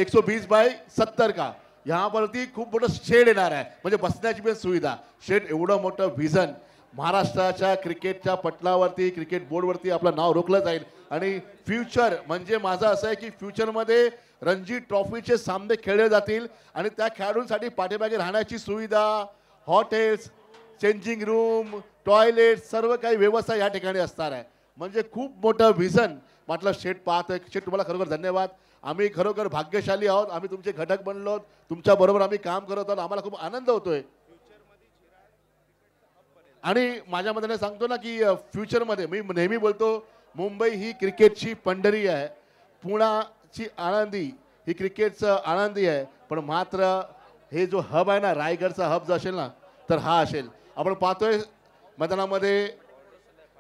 120x70 का यहाँ परती खूप मोठं शेड येणार आहे, म्हणजे बसण्याची पण सुविधा. शेड एवढं मोठं व्हिजन, महाराष्ट्राच्या क्रिकेटच्या पटलावरती, क्रिकेट बोर्डवरती आपलं नाव रोखलं जाईल. आणि फ्युचर म्हणजे माझं असं आहे की फ्युचरमध्ये रणजी ट्रॉफीचे सामने खेळले जातील आणि त्या खेळाडूंसाठी पाठीमागे राहण्याची सुविधा, हॉटेल्स, चेंजिंग रूम, टॉयलेट, सर्व काही व्यवस्था या ठिकाणी असणार आहे. म्हणजे खूप मोठं व्हिजन म्हटलं शेट पाहतोय. शेट तुम्हाला खरोखर धन्यवाद. आम्ही खरोखर भाग्यशाली आहोत, आम्ही तुमचे घटक बनलो, तुमच्या बरोबर आम्ही काम करत आहोत, आम्हाला खूप आनंद होतोय. आणि माझ्या मताने सांगतो ना की फ्युचरमध्ये मी नेहमी बोलतो मुंबई ही क्रिकेटची पंढरी आहे, पुण्याची आळंदी ही क्रिकेटचं आळंदी आहे. पण मात्र हे जो हब आहे ना, रायगडचा हब जो असेल ना तर हा असेल. आपण पाहतोय मैदानामध्ये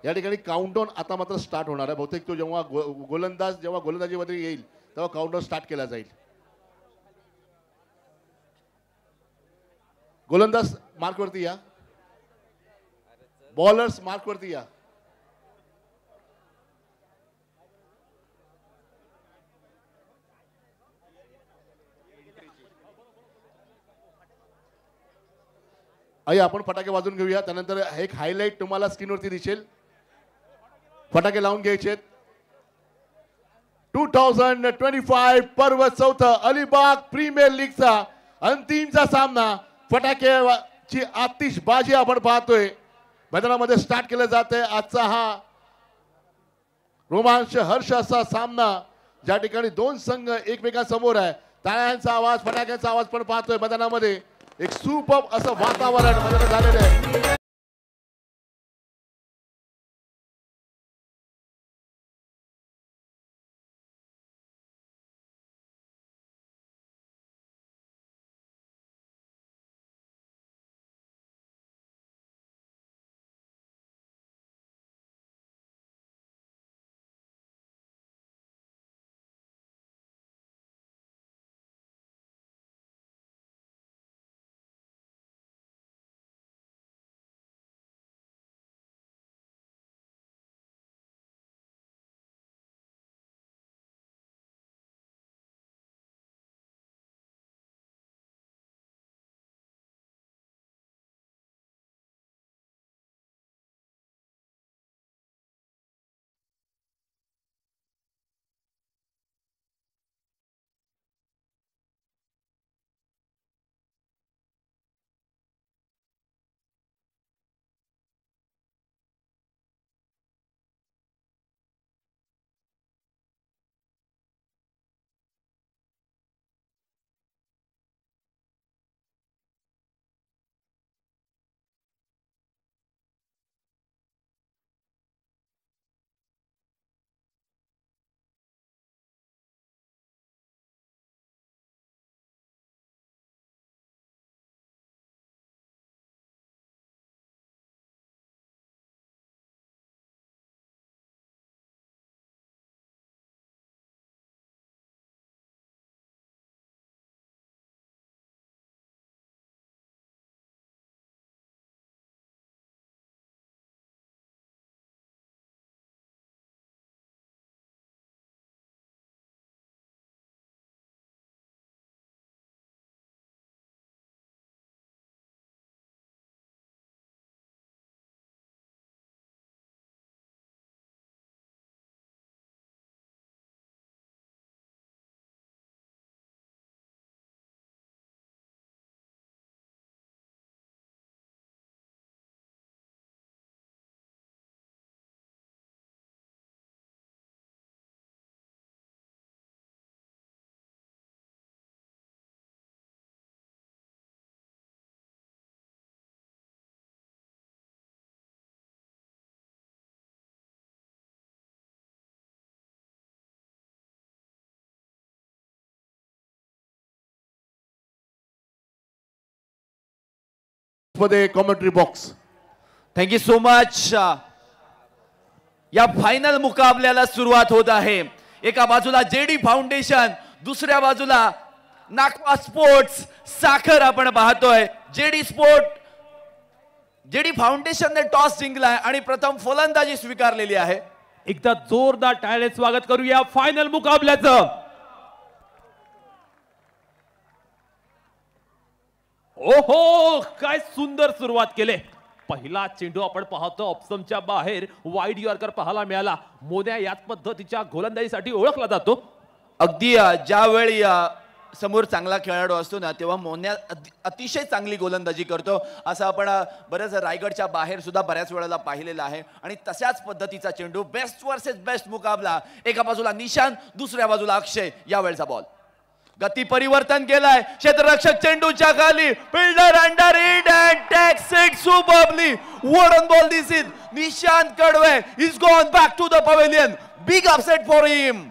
या ठिकाणी काउंटडाऊन आता मात्र स्टार्ट होणार आहे. बहुतेक तो जेव्हा गोलंदाजीमध्ये येईल तेव्हा काउंटडाऊन स्टार्ट केला जाईल. गोलंदाज मार्कवरती या, बॉलर्स मार्कवरती या. आई आपण फटाके वाजून घेऊया, त्यानंतर एक हायलाइट तुम्हाला स्क्रीनवरती दिसेल. फटाके लावून घ्यायचे. 2025 पर्व चौथा अलिबाग प्रीमियर लीगचा अंतिमचा सामना, फटाक्याची आतिषबाजी आपण पाहतोय मैदानामध्ये स्टार्ट केलं जाते. आजचा हा रोमांच हर्ष असा सामना, ज्या ठिकाणी दोन संघ एकमेकांसमोर आहे. टाळ्यांचा आवाज, फटाक्यांचा आवाज पण पाहतोय मैदानामध्ये. एक सुपर असं वातावरण मैदानात झालेलं आहे. मध्ये commentary box. Thank you so much. या फायनल मुकाबल्याला सुरुवात होत आहे. एका बाजूला जेडी फाउंडेशन, दुसऱ्या बाजूला नाकवा स्पोर्ट्स साखर आपण पाहतोय. जेडी फाउंडेशनने टॉस जिंकलाय आणि प्रथम फलंदाजी स्वीकारलेली आहे. एकदा जोरदार टाळ्याने स्वागत करूया फायनल मुकाबल्याचं. ओहो, काय सुंदर सुरुवात केले. पहिला चेंडू आपण पाहतो ऑप्शनच्या बाहेर वाईड यॉर्कर पाहायला मिळाला. मोन्या याच पद्धतीच्या गोलंदाजीसाठी ओळखला जातो. अगदी ज्यावेळी समोर चांगला खेळाडू असतो ना तेव्हा मोन्या अतिशय चांगली गोलंदाजी करतो. असं आपण बरेच रायगडच्या बाहेर सुद्धा बऱ्याच वेळेला पाहिलेलं आहे. आणि तशाच पद्धतीचा चेंडू बेस्ट वर्सेस बेस्ट मुकाबला. एका बाजूला निशांत, दुसऱ्या बाजूला अक्षय. यावेळचा बॉल गती परिवर्तन केलाय. क्षेत्ररक्षक चेंडूच्या खाली, fielder under it and takes it superbly. Warden ball this is Nishant Kadve is gone back to the pavilion. Big upset for him.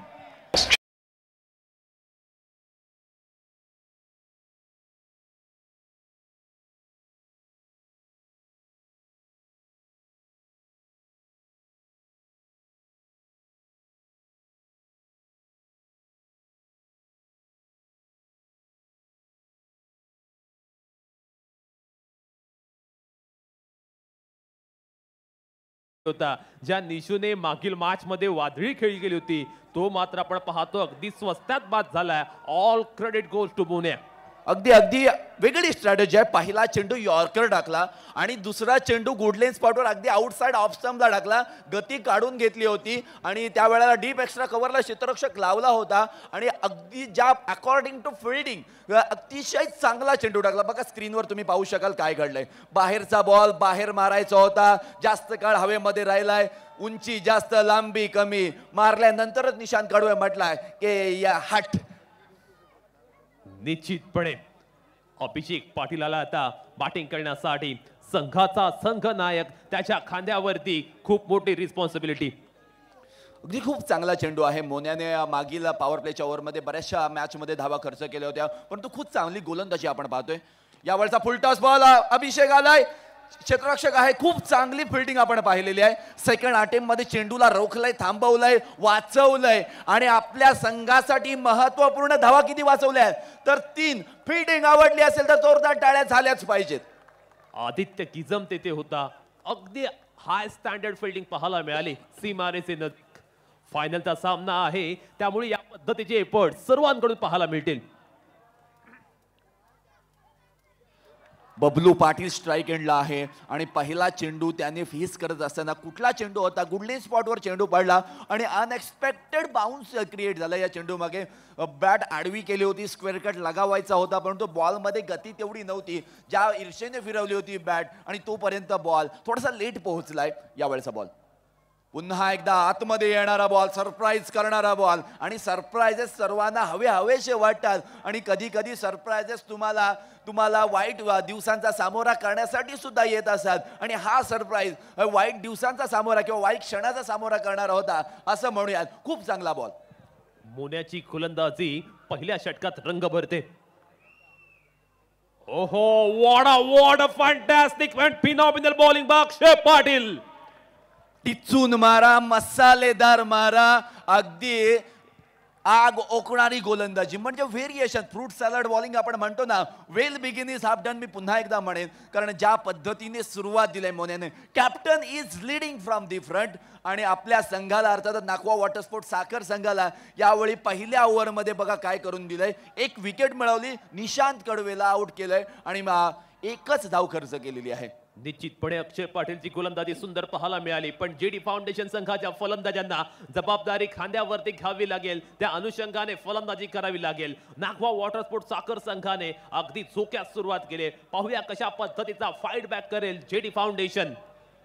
होता ज्या निशूने मागील मॅच मध्ये वादळी खेळी गेली होती तो मात्र आपण पाहतो अगदी स्वस्तात बाद झालाय. All credit goes to Monya. अगदी अगदी वेगळी स्ट्रॅटेजी आहे. पहिला चेंडू यॉर्कर टाकला आणि दुसरा चेंडू गुडलेन स्पॉटवर अगदी आउटसाइड ऑफ स्टंपला टाकला. गती काढून घेतली होती आणि त्यावेळेला डीप एक्स्ट्रा कव्हरला क्षेत्ररक्षक लावला होता आणि अगदी ज्या अकॉर्डिंग टू फिल्डिंग अतिशय चांगला चेंडू टाकला. बघा स्क्रीनवर तुम्ही पाहू शकाल काय घडलंय. बाहेरचा बॉल बाहेर मारायचा होता, जास्त काळ हवेमध्ये राहिलाय. उंची जास्त, लांबी कमी. मारल्यानंतरच निशांत कडवे म्हटलाय की या हट. निश्चितपणे अभिषेक पाटीलाला आता बॅटिंग करण्यासाठी संघाचा संघ नायक त्याच्या खांद्यावरती खूप मोठी रिस्पॉन्सिबिलिटी. अगदी खूप चांगला चेंडू आहे. मोन्याने मागील पॉवर प्लेच्या ओव्हरमध्ये बऱ्याचशा मॅच मध्ये धावा खर्च केल्या होत्या, परंतु खूप चांगली गोलंदाजी आपण पाहतोय. यावेळचा फुलटॉस बॉल अभिषेक आलाय. क्षेत्ररक्षक आहे. खूप चांगली फिल्डिंग आपण पाहिलेली आहे. सेकंड अटेम्प्ट मध्ये चेंडूला रोखलंय, थांबवलंय, वाचवलंय आणि आपल्या संघासाठी महत्वपूर्ण धावा किती वाचवल्या आहेत तर 3. फिल्डिंग आवडली असेल तर जोरदार टाळ्या झाल्याच पाहिजेत. आदित्य किजम तेथे होता. अगदी हाय स्टँडर्ड फिल्डिंग पाहायला मिळाली. सीमारेचे फायनलचा सामना आहे त्यामुळे या पद्धतीचे एफर्ट सर्वांकडून पाहायला मिळतील. बबलू पाटील स्ट्राइक एंडला आहे आणि पहिला चेंडू त्याने फेस करत असताना कुठला चेंडू होता, गुडलेन स्पॉटवर चेंडू पडला आणि अनएक्सपेक्टेड बाउन्स क्रिएट झाला. या चेंडू मागे बॅट आडवी केली होती, स्क्वेअर कट लगावायचा होता, परंतु बॉलमध्ये गती तेवढी नव्हती. ज्या ईर्षेने फिरवली होती बॅट आणि तोपर्यंत बॉल थोडासा लेट पोहोचलाय. यावेळचा बॉल पुन्हा एकदा आतमध्ये येणारा बॉल, सरप्राईज करणारा बॉल. आणि सरप्राइजेस सर्वांना हवेशे वाटतात आणि कधी कधी सरप्राइजेस तुम्हाला वाईट दिवसांचा सामोरा करण्यासाठी सुद्धा येत असतात. आणि हा सरप्राईज वाईट दिवसांचा सामोरा किंवा वाईट क्षणाचा सामोरा करणारा होता असं म्हणूयात. खूप चांगला बॉल. मोन्याची गोलंदाजी पहिल्या षटकात रंग भरते. ओहो, what a fantastic and phenomenal bowling by Akshay Patil. टिचून मारा, मसालेदार मारा, अगदी आग ओकणारी गोलंदाजी म्हणजे व्हेरिएशन. फ्रूट सॅलड बॉलिंग आपण म्हणतो ना, well begin is half done. मी पुन्हा एकदा म्हणेन कारण ज्या पद्धतीने सुरुवात दिली मोन्याने. Captain is leading from the front आणि आपल्या संघाला अर्थात नाकवा वॉटर स्पोर्ट साखर संघाला यावेळी पहिल्या ओव्हरमध्ये बघा काय करून दिलंय. 1 विकेट मिळवली, निशांत कडवेला आउट केलंय आणि 1च धाव खर्च केलेली आहे. निश्चितपणे अक्षय पाटीलची गोलंदाजी सुंदर पाहायला मिळाली, पण जेडी फाउंडेशन संघाच्या फलंदाजांना जबाबदारी खांद्यावरती घ्यावी लागेल. त्या अनुषंगाने फलंदाजी करावी लागेल. नागवा वॉटर स्पोर्ट साखर संघाने अगदी चोक्यात सुरुवात केली. पाहूया कशा पद्धतीचा फाईट बॅक करेल जेडी फाउंडेशन.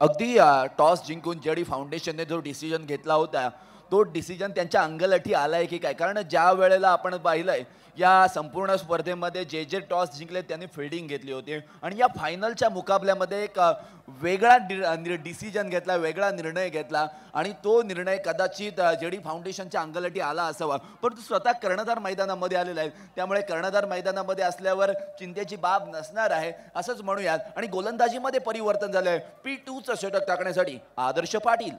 अगदी टॉस जिंकून जेडी फाउंडेशनने जो डिसिजन घेतला होता तो डिसिजन त्यांच्या अंगलठी आलाय की काय. कारण ज्या वेळेला आपण पाहिलंय या संपूर्ण स्पर्धेमध्ये जे टॉस जिंकले त्यांनी फिल्डिंग घेतली होती आणि या फायनलच्या मुकाबल्यामध्ये एक वेगळा डिसिजन घेतला, वेगळा निर्णय घेतला आणि तो निर्णय कदाचित जेडी फाउंडेशनच्या अंगलठी आला असावा. परंतु स्वतः कर्णधार मैदानामध्ये आलेला आहे त्यामुळे कर्णधार मैदानामध्ये असल्यावर चिंतेची बाब नसणार आहे असंच म्हणूयात. आणि गोलंदाजीमध्ये परिवर्तन झालंय. P2चं षटक टाकण्यासाठी आदर्श पाटील.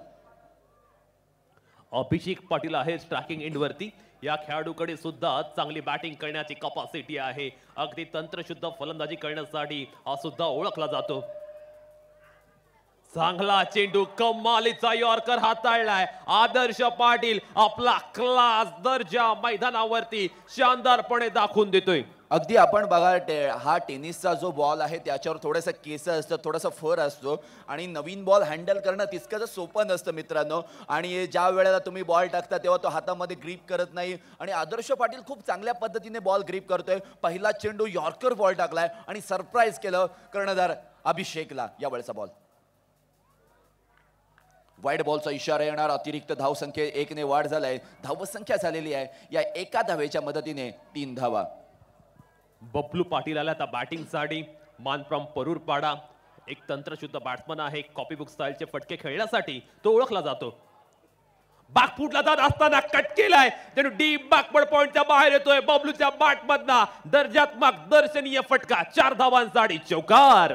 अभिषेक पाटील आहे स्ट्रायकिंग एंड वरती. या खेळाडूकडे सुद्धा चांगली बॅटिंग करण्याची कॅपॅसिटी आहे. अगदी तंत्रशुद्ध फलंदाजी करण्यासाठी हा सुद्धा ओळखला जातो. चांगला चेंडू, कमालीचा यॉर्कर हाताळलाय आदर्श पाटील. आपला क्लास दर्जा मैदानावरती शानदारपणे दाखवून देतोय. अगदी आपण बघा हा टेनिसचा जो बॉल आहे त्याच्यावर थोडंसं केस असतं, थोडासा फर असतो आणि नवीन बॉल हँडल करणं तितकंच सोपं नसतं मित्रांनो. आणि ज्या वेळेला तुम्ही बॉल टाकता तेव्हा तो हातामध्ये ग्रीप करत नाही आणि आदर्श पाटील खूप चांगल्या पद्धतीने बॉल ग्रीप करतोय. पहिला चेंडू यॉर्कर बॉल टाकलाय आणि सरप्राईज केलं कर्णधार अभिषेकला. या वेळेचा बॉल वाईड बॉलचा इशारा येणार. अतिरिक्त धावसंख्ये 1 ने वाढ झालाय. धावसंख्या झालेली आहे या एका धावेच्या मदतीने 3 धावा. बबलू पाटील आला आता बॅटिंग साठी. मान फ्रॉम परूर पाडा एक तंत्रशुद्ध बॅट्समन आहे. कॉपीबुक स्टाईलचे फटके खेळण्यासाठी तो ओळखला जातो. बागफुटला जात असताना कट केलाय त्याने डीप बॅकवर्ड पॉइंटच्या बाहेर येतोय बबलूच्या बॅट मधना. दर्जात्मक दर्शनीय फटका. 4 धावांसाठी चौकार.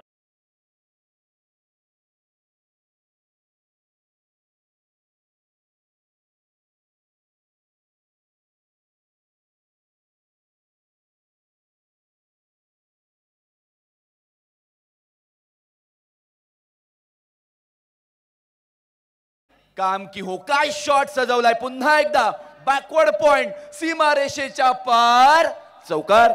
काम की हो काय शॉट सजवलाय. पुन्हा एकदा बॅकवर्ड पॉइंट सीमारेषेच्या पार. चौकार.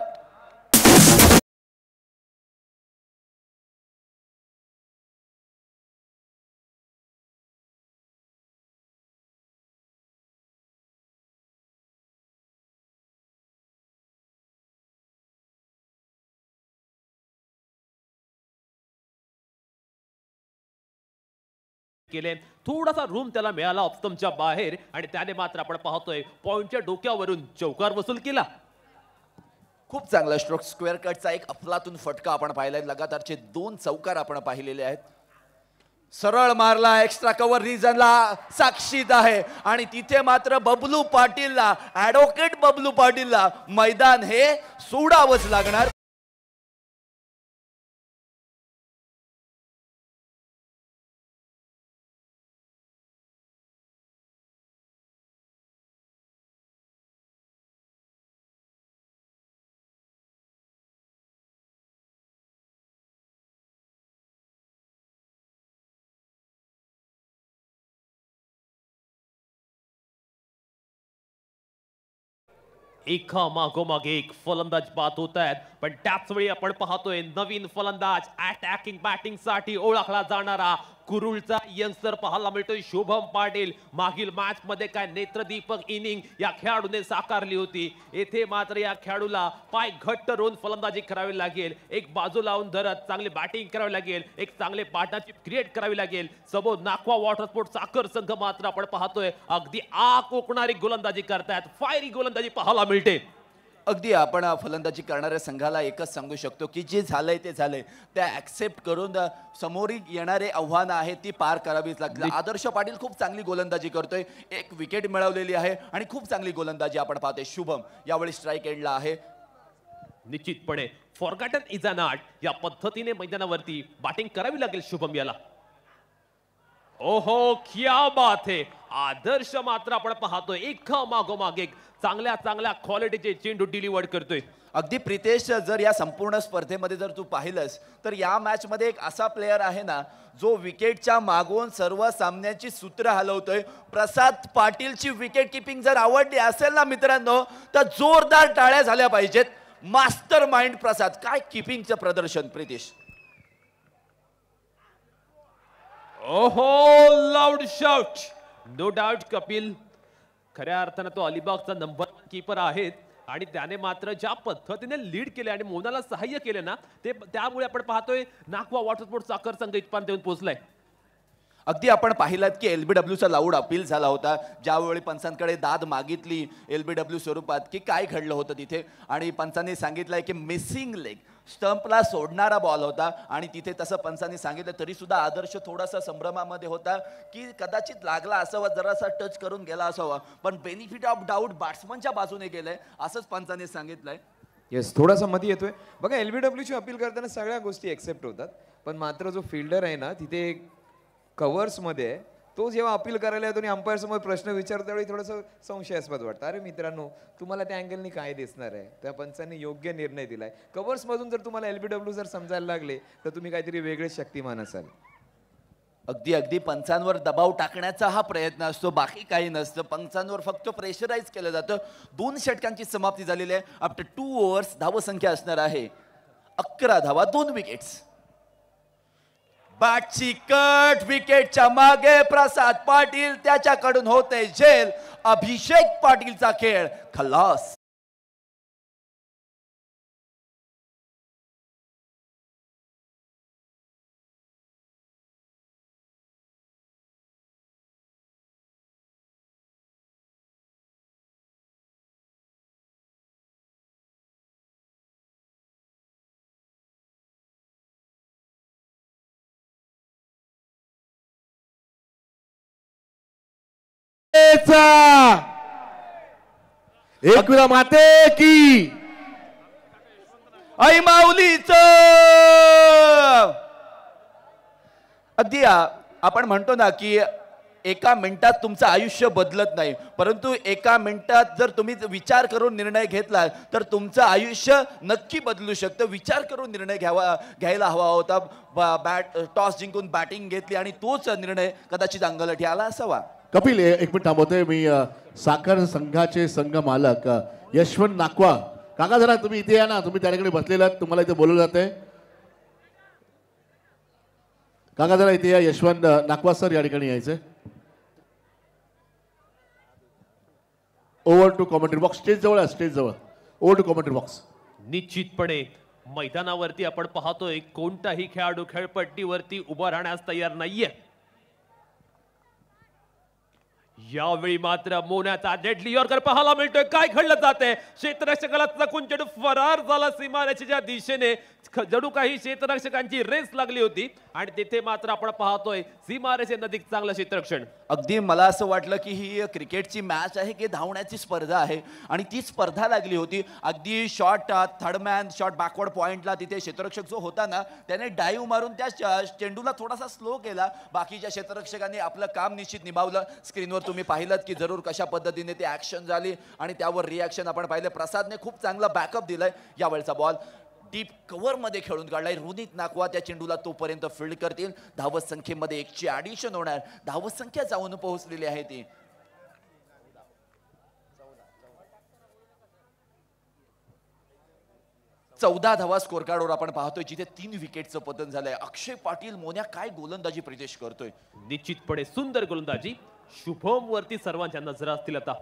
केले. थोडासा रूम त्याला मिळाला ऑप्टमच्या बाहेर आणि त्याने मात्र आपण पाहतोय पॉइंटच्या डोक्यावरून चौकार वसूल केला. खूप चांगला स्ट्रोक. स्क्वेअर कटचा एक अफलातून फटका आपण पाहिलाय. लगातारचे 2 चौकार आपण पाहिलेले आहेत. सरळ मारला. एक्स्ट्रा कव्हर रिजनला साक्षीत आहे आणि तिथे मात्र बबलू पाटीलला ऍडव्होकेट बबलू पाटीलला मैदान हे सोडावंच लागणार. एका मागोमाग एक फलंदाज बाद होत आहेत. पण त्याच वेळी आपण पाहतोय नवीन फलंदाज अटॅकिंग बॅटिंग साठी ओळखला जाणारा कुरुळचा यंगस्टर पाहायला मिळतोय शुभम पाटील. मागील मॅच मध्ये काय नेत्रदीपक इनिंग या खेळाडूने साकारली होती. येथे मात्र या खेळाडूला पाय घट्ट रोवून फलंदाजी करावी लागेल. एक बाजू लावून धरत चांगली बॅटिंग करावी लागेल. एक चांगले पार्टनरशिप क्रिएट करावी लागेल. समोर नाकवा वॉटर स्पोर्ट साखर संघ मात्र आपण पाहतोय अगदी आग ओकणारी गोलंदाजी करतायत. फायरी गोलंदाजी पाहायला मिळते. अगदी आपण फलंदाजी करणाऱ्या संघाला एकच सांगू शकतो की जे झालंय ते झालंय. त्या ऍक्सेप्ट करून समोर येणारे आव्हानं आहेत ती पार करावीच लागतील. आदर्श पाटील खूप चांगली गोलंदाजी करतोय. 1 विकेट मिळवलेली आहे आणि खूप चांगली गोलंदाजी आपण पाहतोय. शुभम यावेळी स्ट्राइक एंडला आहे. निश्चितपणे फॉरगॉटन इज अन आर्ट या पद्धतीने मैदानावरती बॅटिंग करावी लागेल शुभम याला. ओहो क्या बात है. आदर्श मात्र आपण पाहतोय एका मागोमाग एक चांगल्या क्वालिटीचे चेंडू डिलिव्हर करतोय. अगदी प्रितेश जर या संपूर्ण स्पर्धेमध्ये जर तू पाहिलंस तर या मॅच मध्ये एक असा प्लेयर आहे ना जो विकेटच्या मागून सर्व सामन्याची सूत्र हलवतोय. प्रसाद पाटीलची विकेट किपिंग जर आवडली असेल ना मित्रांनो तर जोरदार टाळ्या झाल्या पाहिजेत. Master mind Prasad. काय किपिंगचं प्रदर्शन प्रितेश. ओहो loud shout. No doubt Kapil खऱ्या अर्थानं तो अलिबागचा नंबर 1 कीपर आहेत आणि त्याने मात्र ज्या पद्धतीने लीड केले आणि मोनाला सहाय्य केले ना ते त्यामुळे आपण पाहतोय नाकवा वॉटर स्पोर्ट्स साखर संघ इथपर्यंत येऊन पोहोचलाय. अगदी आपण पाहिलात की LBWचा लाऊड अपील झाला होता. ज्यावेळी पंचांकडे दाद मागितली LBW स्वरूपात की काय घडलं होतं तिथे आणि पंचांनी सांगितलंय की मिसिंग लेग स्टंपला सोडणारा बॉल होता आणि तिथे तसं पंचांनी सांगितलं तरी सुद्धा आदर्श थोडासा संभ्रमामध्ये होता की कदाचित लागला असावा, जरासा टच करून गेला असावा. पण बेनिफिट ऑफ डाऊट बॅट्समनच्या बाजूने गेलंय असंच पंचांनी सांगितलंय. येस थोडासा मध्ये येतोय बघा. LBWची अपील करताना सगळ्या गोष्टी एक्सेप्ट होतात पण मात्र जो फिल्डर आहे ना तिथे कव्हर्समध्ये तो जेव्हा अपील करायला येतो आणि अंपायर समोर प्रश्न विचारतो त्यावेळी थोडंसं संशयास्पद वाटतं. अरे मित्रांनो तुम्हाला त्या अँगलनी काय दिसणार आहे. त्या पंचांनी योग्य निर्णय दिलाय. कव्हर्समधून जर तुम्हाला LBW जर समजायला लागले तर तुम्ही काहीतरी वेगळे शक्तिमान असाल. अगदी अगदी पंचांवर दबाव टाकण्याचा हा प्रयत्न असतो, बाकी काही नसतं. पंचांवर फक्त प्रेशराईज केलं जातं. 2 षटकांची समाप्ती झालेली आहे. आफ्टर 2 ओव्हर्स धावसंख्या असणार आहे 11 धावा, 2 विकेट्स. बॅटची कट, विकेटच्या मागे प्रसाद पाटील, त्याच्याकडून होते झेल. अभिषेक पाटीलचा खेळ खलास. एक विरा माते की आई माऊलीच. अगदी आपण म्हणतो ना की एका मिनिटात तुमचं आयुष्य बदलत नाही, परंतु एका मिनिटात जर तुम्ही विचार करून निर्णय घेतला तर तुमचं आयुष्य नक्की बदलू शकतं. विचार करून निर्णय घ्यायला हवा होता. टॉस जिंकून बॅटिंग घेतली आणि तोच निर्णय कदाचित अंगलठी आला असावा. कपिल, एक मिनिट थांबवतोय मी. साखर संघाचे संघ मालक यशवंत नाकवा काका, जरा तुम्ही इथे या ना. तुम्ही त्या ठिकाणी बसलेला, तुम्हाला इथे बोलवलं जाते. काका जरा इथे या. यशवंत नाकवा सर या ठिकाणी यायचे. Over to commentary box. Stage जवळ आहे, स्टेज जवळ. Over to commentary box. निश्चितपणे मैदानावरती आपण पाहतोय कोणताही खेळाडू खेळपट्टीवरती उभा राहण्यास तयार नाहीये. यावेळी मात्र मोन्याचा डेडली यॉर्कर पाहायला मिळतोय. काय घडलं जाते, क्षेत्ररक्षकाला चकून चेंडू फरार झाला सीमारेषेच्या दिशेने. जणू काही क्षेत्ररक्षकांची रेस लागली होती आणि तिथे मात्र आपण पाहतोय सीमारेषे नजीक चांगलं क्षेत्ररक्षण. अगदी मला असं वाटलं की ही क्रिकेटची मॅच आहे की धावण्याची स्पर्धा आहे आणि ती स्पर्धा लागली होती. अगदी short third man short backward पॉइंटला तिथे क्षेत्ररक्षक जो होता ना त्याने डाईव्ह मारून त्या चेंडूला थोडासा स्लो केला. बाकीच्या क्षेत्ररक्षकांनी आपलं काम निश्चित निभावलं. स्क्रीनवर तुम्ही पाहिलं की जरूर कशा पद्धतीने ती ऍक्शन झाली आणि त्यावर रिॲक्शन आपण पाहिलं. प्रसादने खूप चांगला बॅकअप दिलाय. यावेळचा बॉल डीप कव्हर मध्ये खेळून काढलाय. रोनित नाकवा त्या चेंडूला तोपर्यंत फील्ड करतील. धावत संख्येमध्ये 1ची ॲडिशन होणार. धावत संख्या जाऊन पोहोचलेली आहे ती 14 धावा स्कोर कार्डवर आपण पाहतोय, जिथे 3 विकेटचं पतन झालंय. अक्षय पाटील मोन्या काय गोलंदाजी प्रदेश करतोय. निश्चितपणे सुंदर गोलंदाजी. शुभम वरती सर्वांच्या नजरा असतील आता.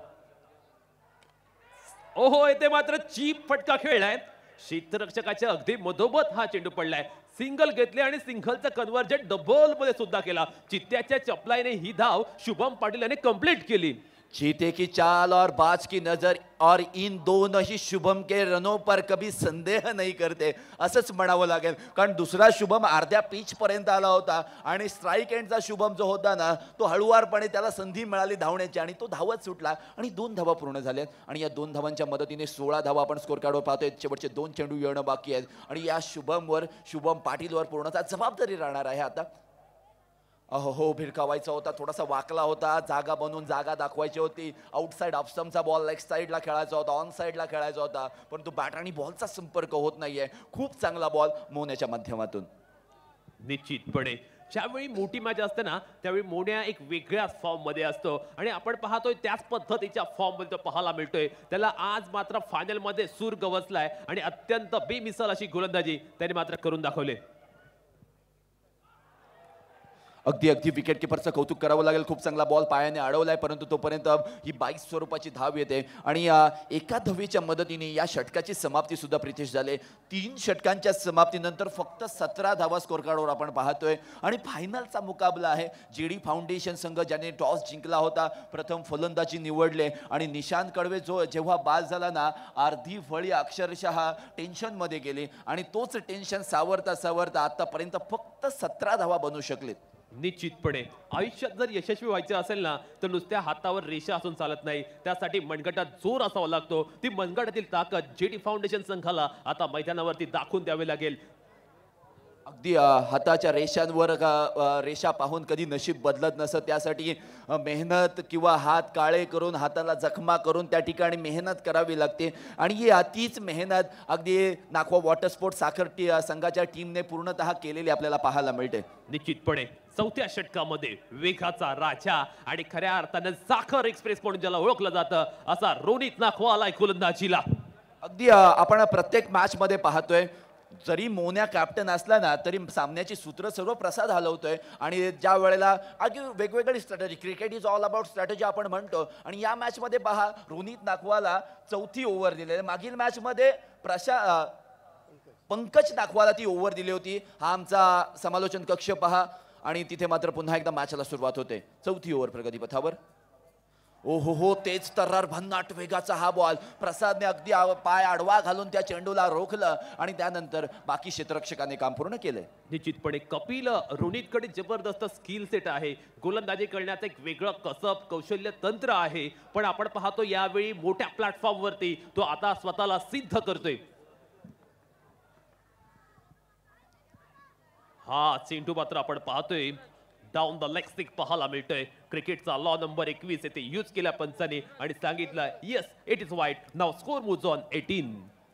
ओहो, येथे मात्र चीप फटका खेळलाय. क्षेत्ररक्षकाच्या अगदी मधोमध हा चेंडू पडलाय. सिंगल घेतले आणि सिंगलचा कन्व्हर्जन डबल मध्ये सुद्धा केला. चित्त्याच्या चपलाईने ही धाव शुभम पाटील याने कंप्लीट केली. जीते की चाल और बाज की नजर और इन दोनों ही शुभम के रनों पर कभी संदेह नहीं करते असंच म्हणावं लागेल. कारण दुसरा शुभम अर्ध्या पिच पर्यंत आला होता आणि स्ट्राईक एंडचा शुभम जो होता ना तो हळूवारपणे त्याला संधी मिळाली धावण्याची आणि तो धावत सुटला आणि 2 धावा पूर्ण झाल्या. आणि या 2 धावांच्या मदतीने 16 धावा आपण स्कोर कार्डवर पाहतोय. शेवटचे 2 चेंडू येणं बाकी आहेत आणि या शुभम पाटीलवर पूर्णतः जबाबदारी राहणार आहे आता. हो, भिरकावायचा होता, थोडासा वाकला होता, जागा बनवून जागा दाखवायची होती. आउटसाइड ऑफस्टंपचा बॉल लेग साईडला खेळायचा होता, ऑन साईडला खेळायचा होता, परंतु बॅट आणि बॉलचा संपर्क होत नाहीये. खूप चांगला बॉल मोन्याच्या माध्यमातून. निश्चितपणे ज्यावेळी मोठी मॅच असते ना त्यावेळी मोन्या एक वेगळ्याच फॉर्म मध्ये असतो आणि आपण पाहतोय त्याच पद्धतीच्या फॉर्म मध्ये पाहायला मिळतोय. त्याला आज मात्र फायनल मध्ये सूर गवसलाय आणि अत्यंत बेमिसाल अशी गोलंदाजी त्याने मात्र करून दाखवले. अगदी विकेट किपरचं कौतुक करावं लागेल. खूप चांगला बॉल पायाने अडवलाय, परंतु तोपर्यंत ही 22 स्वरूपाची धाव येते आणि एका धावेच्या मदतीने या षटकाची समाप्ती सुद्धा प्रितेश झाले. 3 षटकांच्या समाप्तीनंतर फक्त 17 धावा स्कोर कार्डवर आपण पाहतोय आणि फायनलचा मुकाबला आहे. जेडी फाउंडेशन संघ ज्याने टॉस जिंकला होता, प्रथम फलंदाजी निवडले आणि निशांत कडवे जो जेव्हा बाद झाला ना अर्धी फळी अक्षरशः टेन्शन मध्ये गेली आणि तोच टेन्शन सावरता आतापर्यंत फक्त 17 धावा बनवू शकलेत. निश्चितपणे आयुष्यात जर यशस्वी व्हायचं असेल ना तर नुसत्या हातावर रेषा असून चालत नाही. त्यासाठी मनगटात जोर असावा लागतो. ती मनगटातील ताकद जेडी फाउंडेशन संघाला आता मैदानावरती दाखवून द्यावी लागेल. अगदी हाताच्या रेषांवर रेषा पाहून कधी नशीब बदलत नसत. त्यासाठी मेहनत किंवा हात काळे करून हाताला जखमा करून त्या ठिकाणी मेहनत करावी लागते आणि तीच मेहनत अगदी नाकवा वॉटर स्पोर्ट्स साखर संघाच्या टीमने पूर्णतः केलेली आपल्याला पाहायला मिळते. निश्चितपणे चौथ्या षटकामध्ये वेगाचा राजा आणि खऱ्या अर्थानं साखर एक्सप्रेस म्हणून ज्याला ओळखलं जातं असा रोनित नाखवा आलाय गोलंदाजीला. अगदी आपण प्रत्येक मॅच मध्ये पाहतोय, जरी मोन्या कॅप्टन असला ना तरी सामन्याची सूत्र सर्व प्रसाद हलवतोय आणि ज्या वेळेला अगदी वेगवेगळी strategy, cricket is all about strategy आपण म्हणतो. आणि या मॅच मध्ये पहा, रोनित नाखवाला चौथी ओव्हर दिलेली. मागील मॅच मध्ये पंकज नाखवाला ती ओव्हर दिली होती. हा आमचा समालोचन कक्ष पहा आणि तिथे मात्र पुन्हा एकदा मॅचला सुरुवात होते. चौथी ओव्हर प्रगतीपथावर. ओहो, तेच तर्रार भन्नाट वेगाचा हा बॉल. प्रसादने अगदी पाय आडवा घालून त्या चेंडूला रोखलं आणि त्यानंतर बाकी क्षेत्ररक्षकाने काम पूर्ण केलंय. निश्चितपणे कपिल रोनितकडे जबरदस्त स्किल सेट आहे. गोलंदाजी करण्याचं एक वेगळं कसब, कौशल्य, तंत्र आहे. पण आपण पाहतो यावेळी मोठ्या प्लॅटफॉर्मवरती तो आता स्वतःला सिद्ध करतोय. हा चेंडू मात्र आपण पाहतोय डाऊन द लेग स्टिक पाहायला मिळतोय. क्रिकेटचा लॉ नंबर 21 येथे यूज केल्या पंचाने आणि सांगितलं येस इट इज वाईट. नाव स्कोर मूव्स ऑन 18.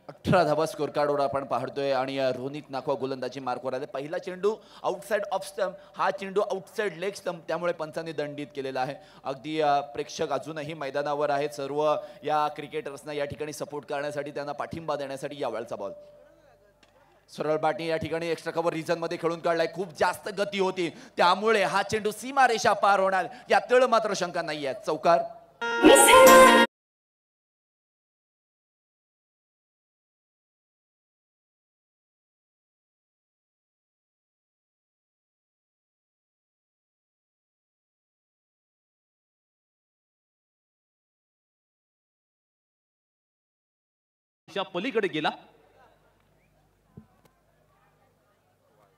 18 धावा स्कोर कार्डवर आपण पाहतोय आणि रोनित नाखवा गोलंदाजी मार्कवर आले. पहिला चेंडू आउटसाइड ऑफ स्टंप, हा चेंडू आउटसाइड लेग स्टंप, त्यामुळे पंचांनी दंडित केलेला आहे. अगदी प्रेक्षक अजूनही मैदानावर आहेत. सर्व या क्रिकेटर्सना या ठिकाणी सपोर्ट करण्यासाठी, त्यांना पाठिंबा देण्यासाठी. या वेळचा बॉल सरळ बॅटने या ठिकाणी एक्स्ट्रा कव्हर रिजन मध्ये खेळून काढलाय. खूप जास्त गती होती, त्यामुळे हा चेंडू सीमारेषा पार होणार यात मात्र शंका नाही आहे. चौकार. पलीकडे गेला.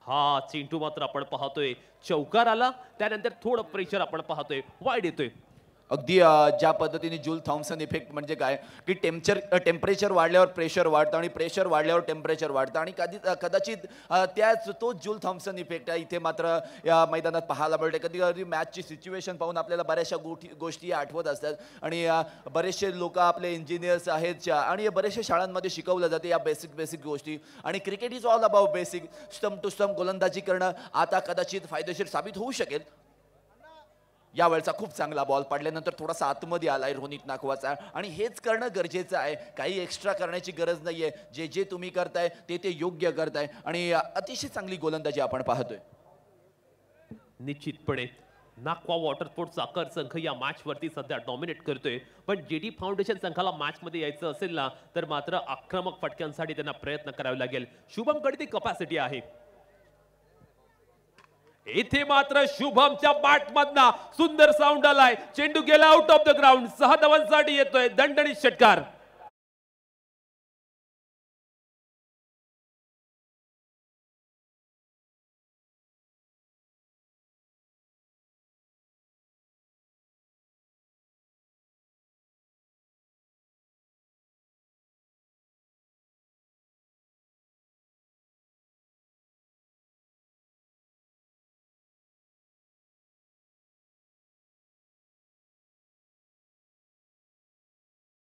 हा चेंडू मात्र आपण पाहतोय चौकार आला. त्यानंतर थोडं प्रेशर आपण पाहतोय वाईड येतोय. अगदी ज्या पद्धतीने जूल थॉम्सन इफेक्ट म्हणजे काय की टेम्परेचर वाढल्यावर प्रेशर वाढतं आणि प्रेशर वाढल्यावर टेम्परेचर वाढतं आणि कदाचित त्याच तो जूल थॉम्सन इफेक्ट आहे इथे मात्र या मैदानात पाहायला मिळते. कधी कधी मॅचची सिच्युएशन पाहून आपल्याला बऱ्याचशा गोष्टी आठवत असतात आणि बरेचसे लोक आपले इंजिनियर्स आहेत आणि बऱ्याचशा शाळांमध्ये शिकवलं जाते या बेसिक गोष्टी. आणि cricket is all about basic. Stump to stump गोलंदाजी करणं आता कदाचित फायदेशीर साबित होऊ शकेल. यावेळचा खूप चांगला बॉल पडल्यानंतर थोडासा आतमध्ये आलाय रोनित नाखवाचा आणि हेच करणं गरजेचं आहे. काही एक्स्ट्रा करण्याची गरज नाहीये. जे तुम्ही करताय ते योग्य करताय आणि अतिशय चांगली गोलंदाजी आपण पाहतोय. निश्चितपणे नाखवा वॉटर स्पोर्ट्स साखर संघ या मॅच वरती सध्या डॉमिनेट करतोय. पण जेडी फाउंडेशन संघाला मॅच मध्ये यायचं असेल ना तर मात्र आक्रमक फटक्यांसाठी त्यांना प्रयत्न करावे लागेल. शुभमकडे ती कपॅसिटी आहे. इथे मात्र शुभमच्या बॅट मधना सुंदर साऊंड आलाय. चेंडू गेला आउट ऑफ द ग्राउंड. 6 धावांसाठी येतोय दणदणीत षटकार.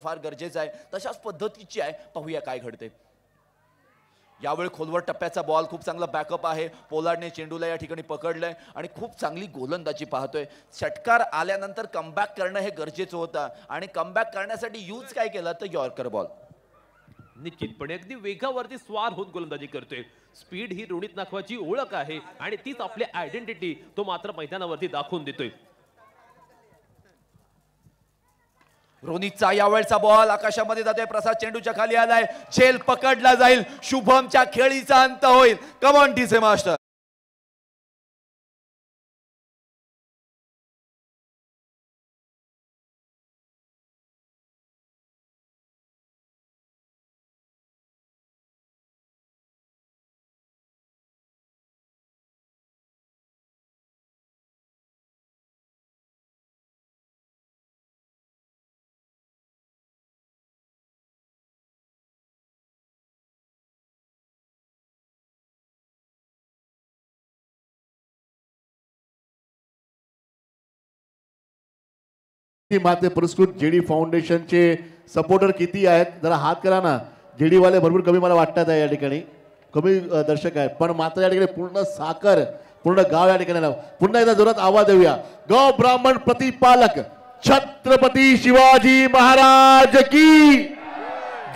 फार गरजेचं आहे. तशाच पद्धतीची आहे. पाहूया काय घडते. यावेळी खोलवर टप्प्याचा बॉल खूप चांगला बॅकअप आहे. पोलार्डने चेंडूला या ठिकाणी पकडलंय आणि खूप चांगली गोलंदाजी पाहतोय. षटकार आल्यानंतर कमबॅक करणं हे गरजेचं होतं आणि कमबॅक करण्यासाठी यूज काय केलं तर यॉर्कर बॉल. निश्चितपणे अगदी वेगावरती स्वार होऊन गोलंदाजी करतोय. स्पीड ही रोनित नाखवाची ओळख आहे आणि तीच आपली आयडेंटिटी तो मात्र मैदानावरती दाखवून देतोय. रोनितचा यावेळचा बॉल आकाशामध्ये जातोय. प्रसाद चेंडूच्या खाली आलाय. झेल पकडला जाईल. शुभमच्या खेळीचा अंत होईल. Come on DJ master. माते पुरस्कृत जेडी फाउंडेशनचे सपोर्टर किती आहेत जरा हात करा ना. जेडी वाले भरपूर कमी मला वाटतात आहे या ठिकाणी, कमी दर्शक आहेत. पण मात्र या ठिकाणी पूर्ण साखर पूर्ण गाव या ठिकाणी आलं. पुन्हा एकदा जोरात आवाज देऊया. गौ ब्राह्मण प्रतिपालक छत्रपती शिवाजी महाराज की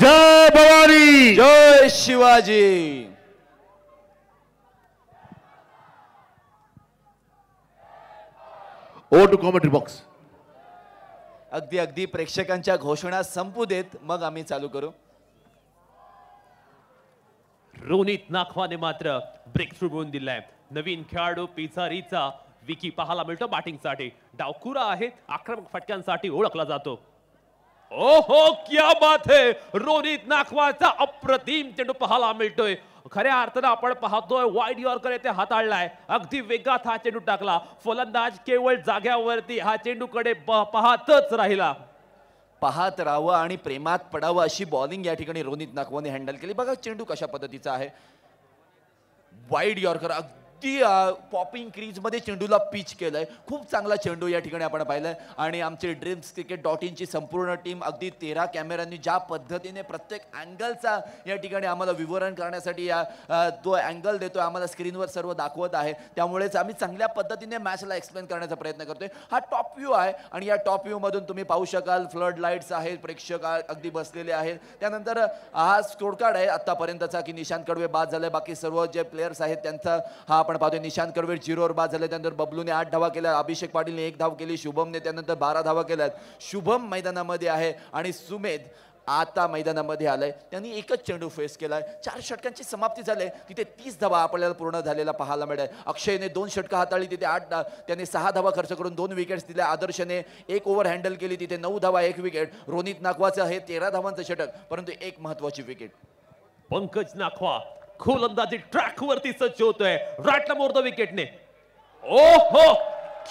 जय भवानी. जय Shivaji. Over to commentary box. अगदी अगदी प्रेक्षकांच्या घोषणा संपू देत मग आम्ही चालू करू. रोनित नाखवाने मात्र ब्रेक थ्रू होऊन दिलाय. नवीन खेळाडू पिझारीचा विकी पाहायला मिळतो बॅटिंगसाठी. डावखुरा आहे, आक्रमक फटक्यांसाठी ओळखला जातो. ओहो क्या बात है, रोनित नाखवाचा अप्रतिम चेंडू पाहायला मिळतोय. खऱ्या अर्थानं आपण पाहतोय वाईड यॉर्कर येथे हाताळलाय. अगदी वेगात हा चेंडू टाकला. फलंदाज केवळ जाग्यावरती हा चेंडूकडे पाहतच राहिला. पाहत राहावं आणि प्रेमात पडावं अशी बॉलिंग या ठिकाणी रोनित नाखवाने हँडल केली. बघा चेंडू कशा पद्धतीचा आहे. वाईड यॉर्कर अगदी पॉपिंग क्रीज मध्ये चेंडूला पिच केलंय. खूप चांगला चेंडू या ठिकाणी आपण पाहिलाय. आणि आमचे dreamscricket.in संपूर्ण टीम अगदी 13 कॅमेऱ्यांनी ज्या पद्धतीने प्रत्येक अँगलचा या ठिकाणी आम्हाला विवरण करण्यासाठी तो अँगल देतोय, आम्हाला स्क्रीनवर सर्व दाखवत आहे. त्यामुळेच आम्ही चांगल्या पद्धतीने मॅचला एक्सप्लेन करण्याचा प्रयत्न करतोय. हा टॉप व्ह्यू आहे आणि या टॉप व्ह्यू मधून तुम्ही पाहू शकाल फ्लड लाईट्स आहेत, प्रेक्षक अगदी बसलेले आहेत. त्यानंतर हा स्कोर कार्ड आहे आतापर्यंतचा की निशांत कडवे बाद झाले. बाकी सर्व जे प्लेयर्स आहेत त्यांचा हा आपण पाहतोय. निशांत कडवे 0 वर बाद झाले. त्यानंतर बबलूने 8 धावा केल्या, अभिषेक पाटीलने 1 धाव केली, शुभमने त्यानंतर 12 धावा केल्यात. शुभम मैदानामध्ये आहे आणि सुमेध आता मैदानामध्ये आलाय. त्यांनी एकच चेंडू फेस केलाय. 4 षटकांची समाप्ती झाली. तिथे 30 धावा आपल्याला पूर्ण झालेला पाहायला मिळाय. अक्षयने 2 षटकं हाताळली, तिथे 8 त्याने 6 धावा खर्च करून 2 विकेट्स दिल्या. आदर्शने 1 ओव्हर हँडल केली, तिथे 9 धावा 1 विकेट. रोनित नाखवाचं हे 13 धावांचं षटक, परंतु एक महत्वाची विकेट. पंकज नाखवा गोलंदाजी ट्रॅक वरती सज्ज होतोय. राईटला मोरतो विकेटने. ओहो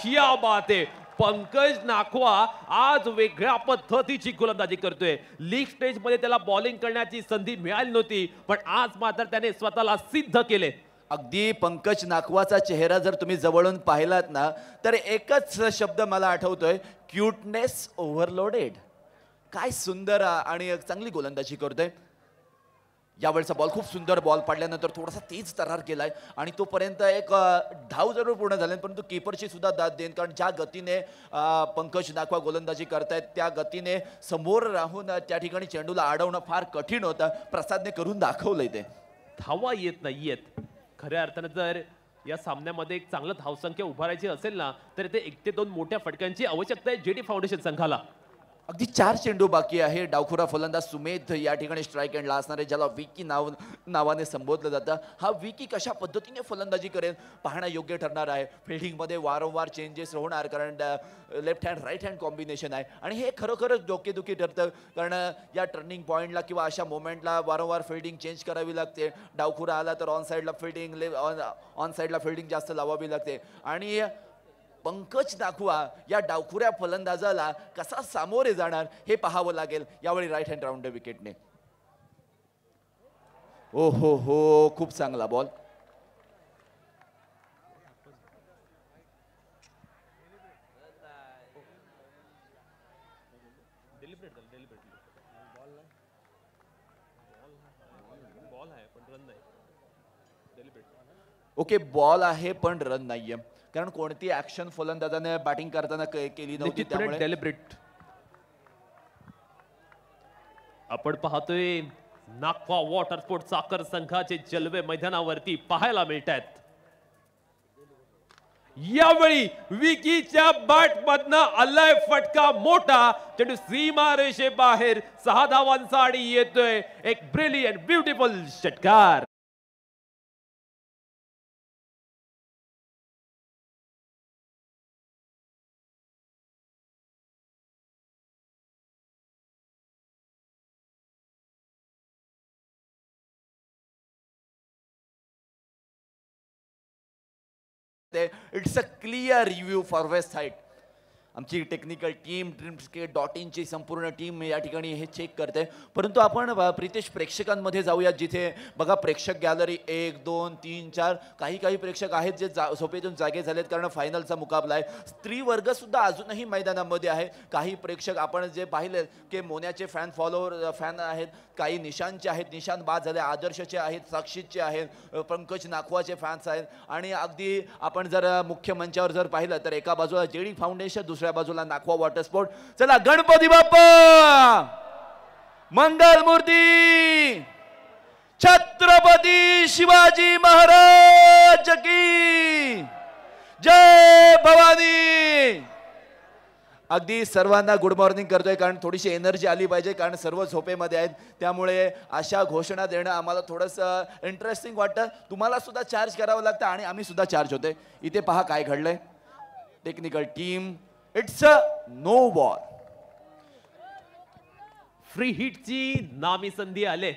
क्या बात आहे. पंकज नाखवा आज वेगळ्या पद्धतीची गोलंदाजी करतोय. लीग स्टेज मध्ये त्याला बॉलिंग करण्याची संधी मिळाली नव्हती, पण आज मात्र त्याने स्वतःला सिद्ध केले. अगदी पंकज नाखवाचा चेहरा जर तुम्ही जवळून पाहिलात ना तर एकच शब्द मला आठवतोय, क्यूटनेस ओव्हरलोडेड. काय सुंदर आणि चांगली गोलंदाजी करतोय. यावेळचा बॉल खूप सुंदर बॉल पडल्यानंतर थोडासा तेज तरार केलाय आणि तोपर्यंत एक धाव जरूर पूर्ण झाले, परंतु कीपरची सुद्धा दाद देईन. कारण ज्या गतीने पंकज नाखवा गोलंदाजी करतायत त्या गतीने समोर राहून त्या ठिकाणी चेंडूला अडवणं फार कठीण होतं. प्रसादने करून दाखवलंय ते. धावा येत नाहीयेत. खऱ्या अर्थानं जर या सामन्यामध्ये एक चांगलं धावसंख्या उभारायची असेल ना तर ते 1 ते 2 मोठ्या फटक्यांची आवश्यकता आहे जेडी फाउंडेशन संघाला. अगदी 4 चेंडू बाकी आहे. डावखुरा फलंदाज सुमेध या ठिकाणी स्ट्राईक एंडला असणार आहे, ज्याला विकी नावाने संबोधलं जातं. हा विकी कशा पद्धतीने फलंदाजी करेल पाहणं योग्य ठरणार आहे. फिल्डिंगमध्ये वारंवार चेंजेस होणार, कारण left hand right hand combination आहे आणि हे खरोखरच डोकेदुखी ठरतं. कारण या टर्निंग पॉईंटला किंवा अशा मोमेंटला वारंवार फिल्डिंग चेंज करावी लागते. डावखुरा आला तर ऑन साईडला फिल्डिंग, ऑन साईडला फिल्डिंग जास्त लावावी लागते. आणि पंकज नाखवा या डावखुऱ्या फलंदाजाला कसा सामोरे जाणार हे पाहावं लागेल. यावेळी राईट हँड राऊंड विकेटने. ओ हो खूप चांगला बॉल. ओके बॉल आहे पण रन नाहीये, कारण कोणती ऍक्शन फलंदाजाने बॅटिंग करताना केली नव्हती, त्यामुळे डेलिब्रेट. आपण पाहतोय नाखवा वॉटर स्पोर्ट साखर संघाचे जलवे मैदानावरती पाहायला मिळतात. यावेळी विकीच्या बॅट मधनं आलाय फटका मोठा. चेंडू सीमा रेषे बाहेर 6 धावांचा आणि येतोय एक ब्रिलियंट ब्युटिफुल षटकार. It's a clear review for west side. आमची टेक्निकल टीम ड्रीम्सकेट.inची संपूर्ण टीम या ठिकाणी हे चेक करते. परंतु आपण प्रितेश प्रेक्षकांमध्ये जाऊया, जिथे बघा प्रेक्षक गॅलरी 1 2 3 4 काही प्रेक्षक आहेत जे झोपेतून जागे झालेत, कारण फायनलचा मुकाबला आहे. स्त्री वर्ग सुद्धा अजूनही मैदानामध्ये आहे. काही प्रेक्षक आपण जे पाहिले की मोन्याचे फॅन आहेत, काही निशांतचे आहेत, निशांत बाद झाले, आदर्शचे आहेत, साक्षीचे आहेत, पंकज नाखवाचे फॅन्स आहेत. आणि अगदी आपण जर मुख्य मंचावर जर पाहिलं तर एका बाजूला जेडी फाउंडेशन, दुसऱ्या बाजूला नाखवा वॉटर स्पोर्ट. चला गणपती बाप्पा मंगल मूर्ती छत्रपती शिवाजी महाराज की जय भवानी. अगदी सर्वांना गुड मॉर्निंग करतोय, कारण थोडीशी एनर्जी आली पाहिजे, कारण सर्व झोपेमध्ये आहेत. त्यामुळे अशा घोषणा देणं आम्हाला थोडंसं इंटरेस्टिंग वाटतं. तुम्हाला सुद्धा चार्ज करावं लागतं आणि आम्ही सुद्धा चार्ज होते. इथे पहा काय घडलंय. Technical team, it's a no ball. Free हिटची नामी संधी आले.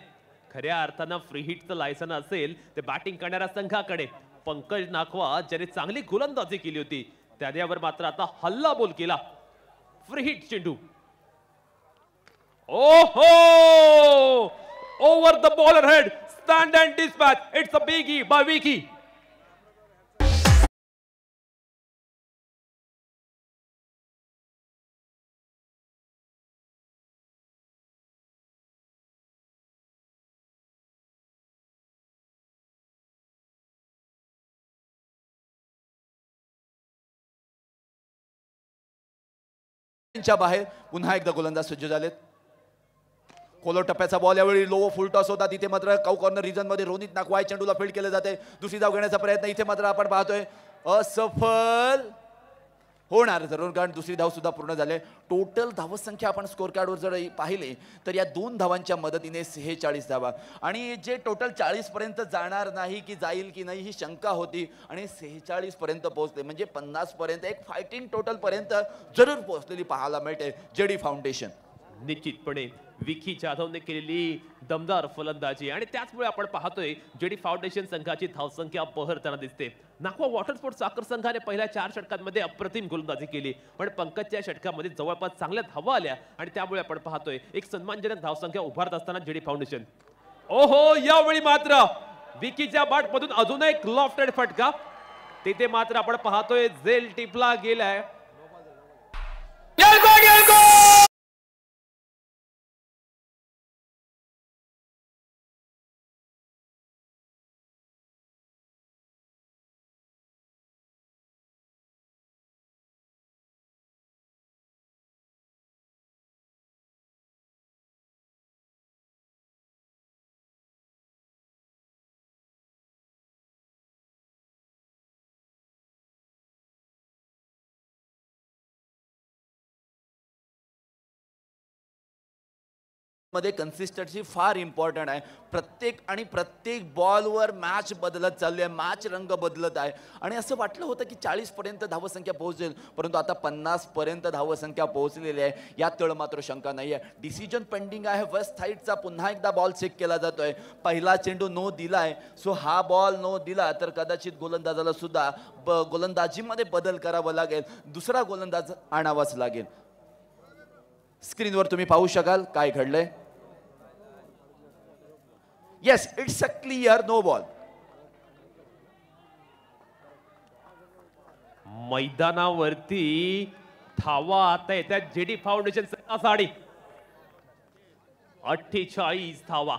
खऱ्या अर्थानं फ्री हिटचं लायसन असेल ते बॅटिंग करणाऱ्या संघाकडे. पंकज नाखवा ज्याने चांगली गोलंदाजी केली होती त्यावर मात्र आता हल्ला बोल केला. फ्री हिट चेंडू. ओहो, over the bowler head, stand and dispatch. It's a biggie by Vicky. बाहेर पुन्हा एकदा गोलंदाज सज्ज झालेत. खोलो टप्प्याचा बॉल यावेळी लो फुल टॉस होता. तिथे मात्र काऊ कॉर्नर रिजन मध्ये रोनित नाखवा चेंडूला फील्ड केले जाते. दुसरी धाव घेण्याचा प्रयत्न इथे मात्र आपण पाहतोय असफल होणार जरूर, कारण दुसरी धाव सुद्धा पूर्ण झाली. टोटल धावसंख्या आपण स्कोर कार्डवर जर पाहिली तर या 2 धावांच्या मदतीने 46 धावा, आणि जे टोटल 40 पर्यंत जाणार नाही की जाईल की नाही ही शंका होती, आणि 46 पर्यंत पोहोचले. म्हणजे 50 पर्यंत एक फायटिंग टोटल पर्यंत जरूर पोहोचलेली पाहायला मिळते जेडी फाउंडेशन. निश्चितपणे विकी जाधवने केलेली दमदार फलंदाजी, आणि त्याचमुळे आपण पाहतोय जेडी फाउंडेशन संघाची धावसंख्या बहरताना दिसते. नाखवा वॉटर स्पोर्ट्स साखर संघाने पहिल्या 4 षटकांमध्ये अप्रतिम गोलंदाजी केली, पण पंकजच्या षटकामध्ये जवळपास चांगल्या धावा आल्या, आणि त्यामुळे आपण पाहतोय एक सन्मानजनक धावसंख्या उभारत असताना जेडी फाउंडेशन. ओहो, यावेळी मात्र विकीच्या बॅटमधून अजून एक लॉफ्टेड फटका. तिथे मात्र आपण पाहतोय झेल टिपला गेलाय. मध्ये कन्सिस्टन्सी फार इम्पॉर्टंट आहे. प्रत्येक बॉलवर मॅच बदलत चालली आहे, मॅच रंग बदलत आहे. आणि असं वाटलं होतं की 40 पर्यंत धावसंख्या पोहोचेल, परंतु आता 50 पर्यंत धावसंख्या पोहोचलेली आहे. यात तळ मात्र शंका नाही आहे. डिसिजन पेंडिंग आहे. वेस्ट साईडचा पुन्हा एकदा बॉल चेक केला जातोय. पहिला चेंडू नो दिलाय, सो हा बॉल नो दिला तर कदाचित गोलंदाजाला सुद्धा गोलंदाजीमध्ये बदल करावा लागेल, दुसरा गोलंदाज आणावाच लागेल. स्क्रीनवर तुम्ही पाहू शकाल काय घडलंय. Yes, it's a clear no ball. मैदानावरती धावा आता येतात जेडी फाउंडेशन संघासाठी. 48 धावा.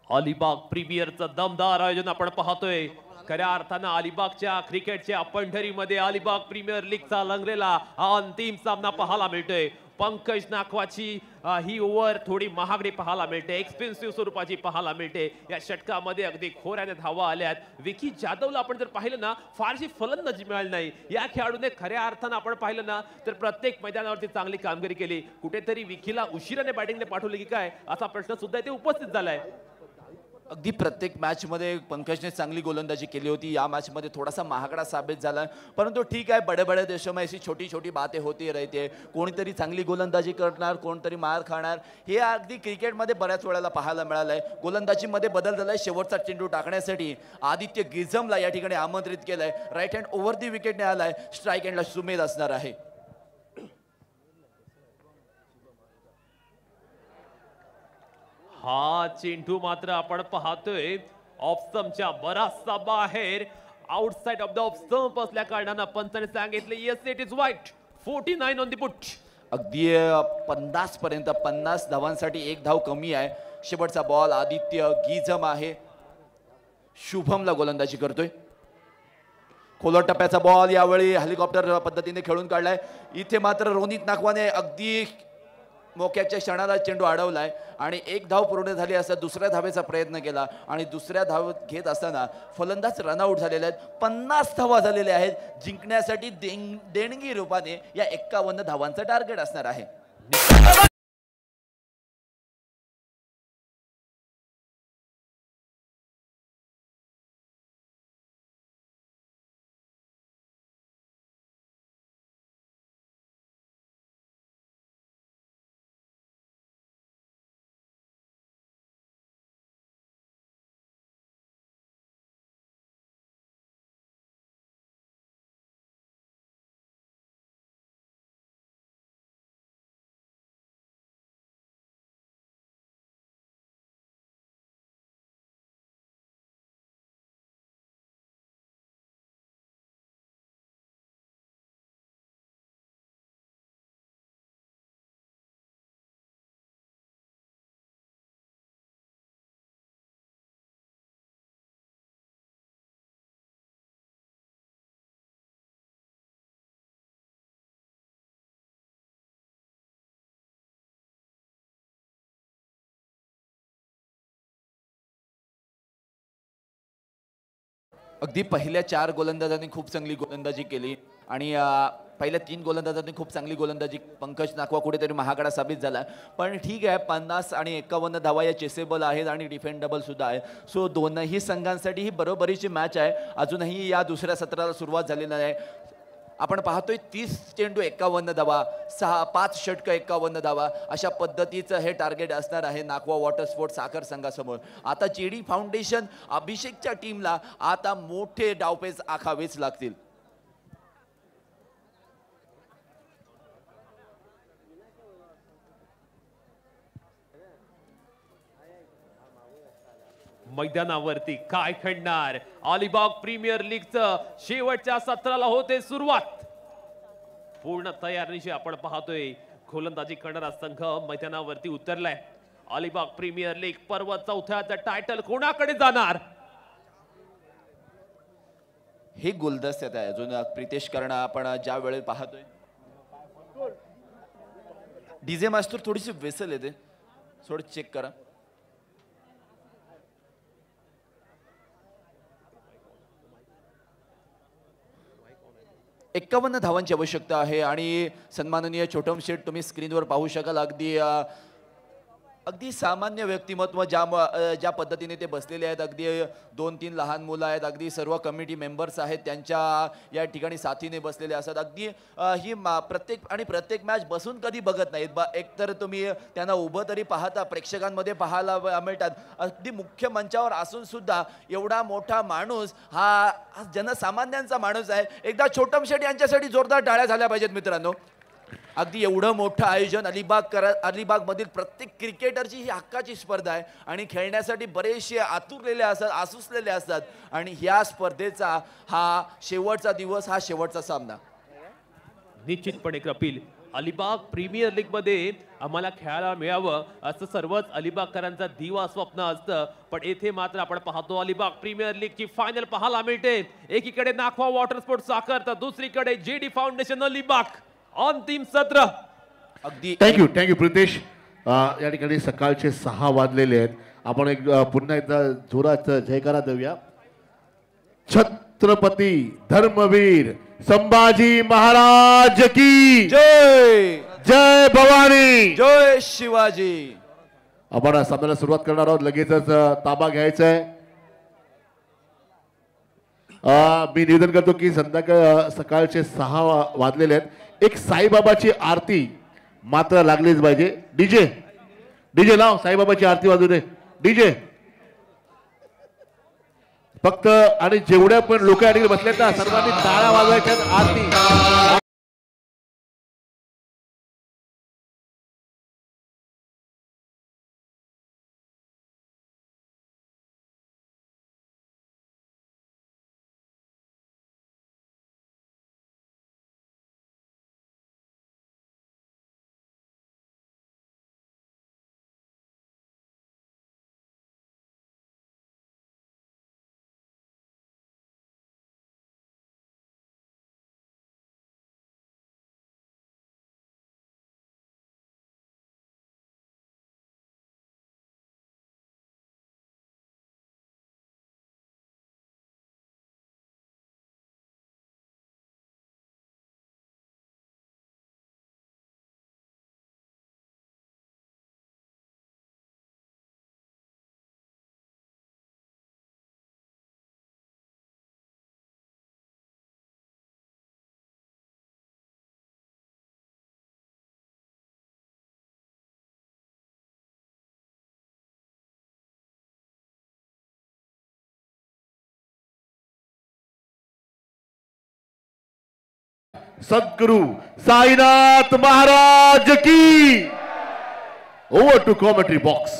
अलिबाग प्रीमियरचं दमदार आयोजन आपण पाहतोय. खऱ्या अर्थानं अलिबागच्या क्रिकेटच्या पंढरीमध्ये अलिबाग प्रीमियर लीगचा रंगलेला हा अंतिम सामना पाहायला मिळतोय. पंकज नाखवाची ही ओव्हर थोडी महागडी पाहायला मिळते, एक्सपेन्सिव्ह स्वरूपाची पाहायला मिळते. या षटकामध्ये अगदी खोऱ्याने धावा आल्यात. विकी जाधवला आपण जर पाहिलं ना फारशी फलंदाजी मिळाली नाही. या खेळाडूने खऱ्या अर्थानं आपण पाहिलं ना तर प्रत्येक मैदानावरती चांगली कामगिरी केली. कुठेतरी विकीला उशिराने बॅटिंगने पाठवले की काय असा प्रश्न सुद्धा इथे उपस्थित झालाय. अगदी प्रत्येक मॅच मध्ये पंकजने चांगली गोलंदाजी केली होती. या मॅच मध्ये थोडासा महागडा साबित झाला, परंतु ठीक आहे, बड़े बड़े देशों में ऐसी छोटी छोटी बातें होती रहती है. कोणीतरी चांगली गोलंदाजी करणार, कोणतरी मार खाणार, हे अगदी क्रिकेटमध्ये बऱ्याच वेळेला पाहायला मिळालंय. गोलंदाजीमध्ये बदल झालाय. शेवटचा चेंडू टाकण्यासाठी आदित्य गिझमला या ठिकाणी आमंत्रित केलंय. राईट हँड ओव्हर दी विकेटने आलाय. स्ट्राईक हँडला सुमेध असणार आहे. हा चेंडू मात्र आपण पाहतोय ऑफस्टंपच्या बराचसा बाहेर, आउटसाइड ऑफ द ऑफस्टंप असल्या कारणानं पंचाने सांगितले येस इट इज वाईट. 49 ऑन द पुट. अगदी 50 पर्यंत 50 धावांसाठी एक धाव कमी आहे. शेवटचा बॉल आदित्य गिझम आहे. शुभमला गोलंदाजी करतोय. खोलट टप्प्याचा बॉल यावेळी हेलिकॉप्टर पद्धतीने खेळून काढलाय. इथे मात्र रोनित नागवाने अगदी मोक्याच्या क्षणाला चेंडू अडवलाय आणि एक धाव पूर्ण झाली असता दुसऱ्या धावेचा प्रयत्न केला आणि दुसऱ्या धाव घेत असताना फलंदाज रनआउट झालेले आहेत. 50 धावा झालेल्या आहेत. जिंकण्यासाठी देणगी रूपाने या 51 धावांचं टार्गेट असणार आहे. अगदी पहिल्या 4 गोलंदाजांनी खूप चांगली गोलंदाजी केली आणि पहिल्या 3 गोलंदाजांनी खूप चांगली गोलंदाजी. पंकज नाकवा कुठेतरी महागडा साबित झाला, पण ठीक आहे. 50 आणि 51 धावा या चेसेबल आहेत आणि डिफेंडेबल सुद्धा आहे. सो दोनही संघांसाठी ही बरोबरीची मॅच आहे. अजूनही या दुसऱ्या सत्राला सुरुवात झालेली नाही. आपण पाहतोय 30 चेंडू 51 धावा, 5 षटकं 51 धावा, अशा पद्धतीचं हे टार्गेट असणार आहे नाकवा वॉटर स्पोर्ट्स साखर संघासमोर. आता जेडी फाउंडेशन अभिषेकच्या टीमला आता मोठे डावपेच आखावेच लागतील. मैदानावरती काय घडणार? अलिबाग प्रीमियर लीगचं शेवटच्या सत्राला होते सुरुवात. पूर्ण तयारीशी आपण पाहतोय गोलंदाजी करणारा संघ मैदानावरती उतरलाय. अलिबाग प्रीमियर लीग पर्व 4चं टायटल कोणाकडे जाणार? हे गुलदस्त्यात आहे. अजून प्रितेश कर्णा आपण ज्या वेळेला पाहतोय. डीजे मास्टर थोडीशी वेसल येते, थोडं चेक करा. 51 धावांची आवश्यकता आहे आणि सन्माननीय छोटम शेठ तुम्ही स्क्रीनवर पाहू शकाल. अगदी सामान्य व्यक्तिमत्व ज्या पद्धतीने ते बसलेले आहेत. अगदी 2-3 लहान मुलं आहेत, अगदी सर्व कमिटी मेंबर्स आहेत त्यांच्या या ठिकाणी साथीने बसलेले असतात. अगदी ही प्रत्येक मॅच बसून कधी बघत नाहीत. एकतर तुम्ही त्यांना उभं तरी पाहता, प्रेक्षकांमध्ये पाहायला मिळतात. अगदी मुख्य मंचावर असून सुद्धा एवढा मोठा माणूस हा जनसामान्यांचा माणूस आहे. एकदा छोटम शेठ यांच्यासाठी जोरदार टाळ्या झाल्या पाहिजेत मित्रांनो. अगदी एवढं मोठं आयोजन अलिबाग मधील प्रत्येक क्रिकेटरची ही हक्काची स्पर्धा आहे आणि खेळण्यासाठी बरेचसे आतुरलेले असतात, आसुसलेले असतात आणि ह्या स्पर्धेचा हा शेवटचा दिवस, हा शेवटचा सामना. निश्चितपणे कपिल, अलिबाग प्रीमियर लीग मध्ये आम्हाला खेळायला मिळावं असं सर्वच अलिबागकरांचा दिवा स्वप्न असतं. पण येथे मात्र आपण पाहतो अलिबाग प्रीमियर लीगची फायनल पाहायला मिळते. एकीकडे नाखवा वॉटर स्पोर्ट्स साखर तर दुसरीकडे जेडी फाउंडेशन अलिबाग. अंतिम सत्र. अगदी थँक्यू प्रितेश. या ठिकाणी सकाळचे 6 वाजलेले आहेत. आपण एक पुन्हा एकदा जोरात जयकारा देऊया. छत्रपती धर्मवीर संभाजी महाराज की जय. जय भवानी, जय शिवाजी. आपण सामन्याला सुरुवात करणार आहोत. लगेचच ताबा घ्यायचा आहे. मी निवेदन करतो की सकाळचे 6 वाजलेले आहेत. एक साईबाबाची आरती मात्र लागलीच पाहिजे. डीजे लाव, साईबाबाची आरती वाजू दे डीजे फक्त. आणि जेवढ्या पण लोक या ठिकाणी बसलेत ना सर्वांनी टाळ्या वाजवायच्या. आरती सद्गुरु साईनाथ महाराज की. Over to commentary box.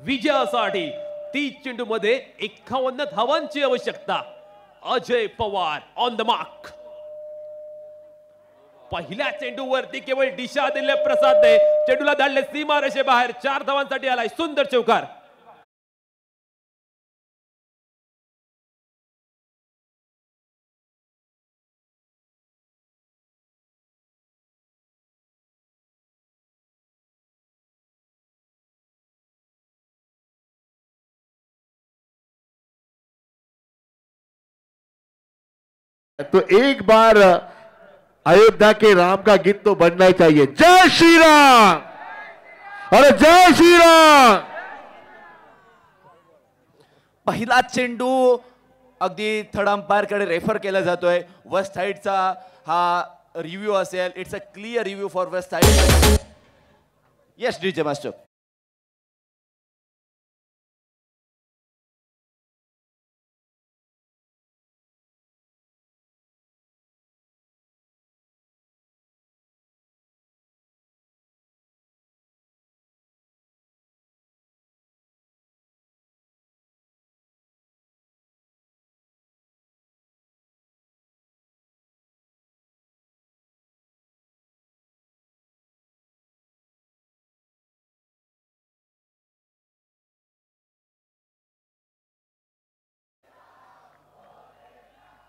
विजयासाठी 30 चेंडू मध्ये 51 धावांची आवश्यकता. Ajay Pawar on the mark. पहिल्या चेंडूवरती केवळ दिशा दिले प्रसादने चेंडूला धाडले सीमारेषे बाहेर. 4 धावांसाठी आलाय सुंदर चौकार. तो एक बार अयोध्या के राम का गीत तो बनना ही चाहिए. जय श्री राम. अरे जय श्री राम. पहिला चेंडू अगदी थर्ड अंपायर कडे रेफर केला जातोय. वेस्ट साइडचा हा रिव्ह्यू असेल. It's a clear review for west side. Yes DJ master.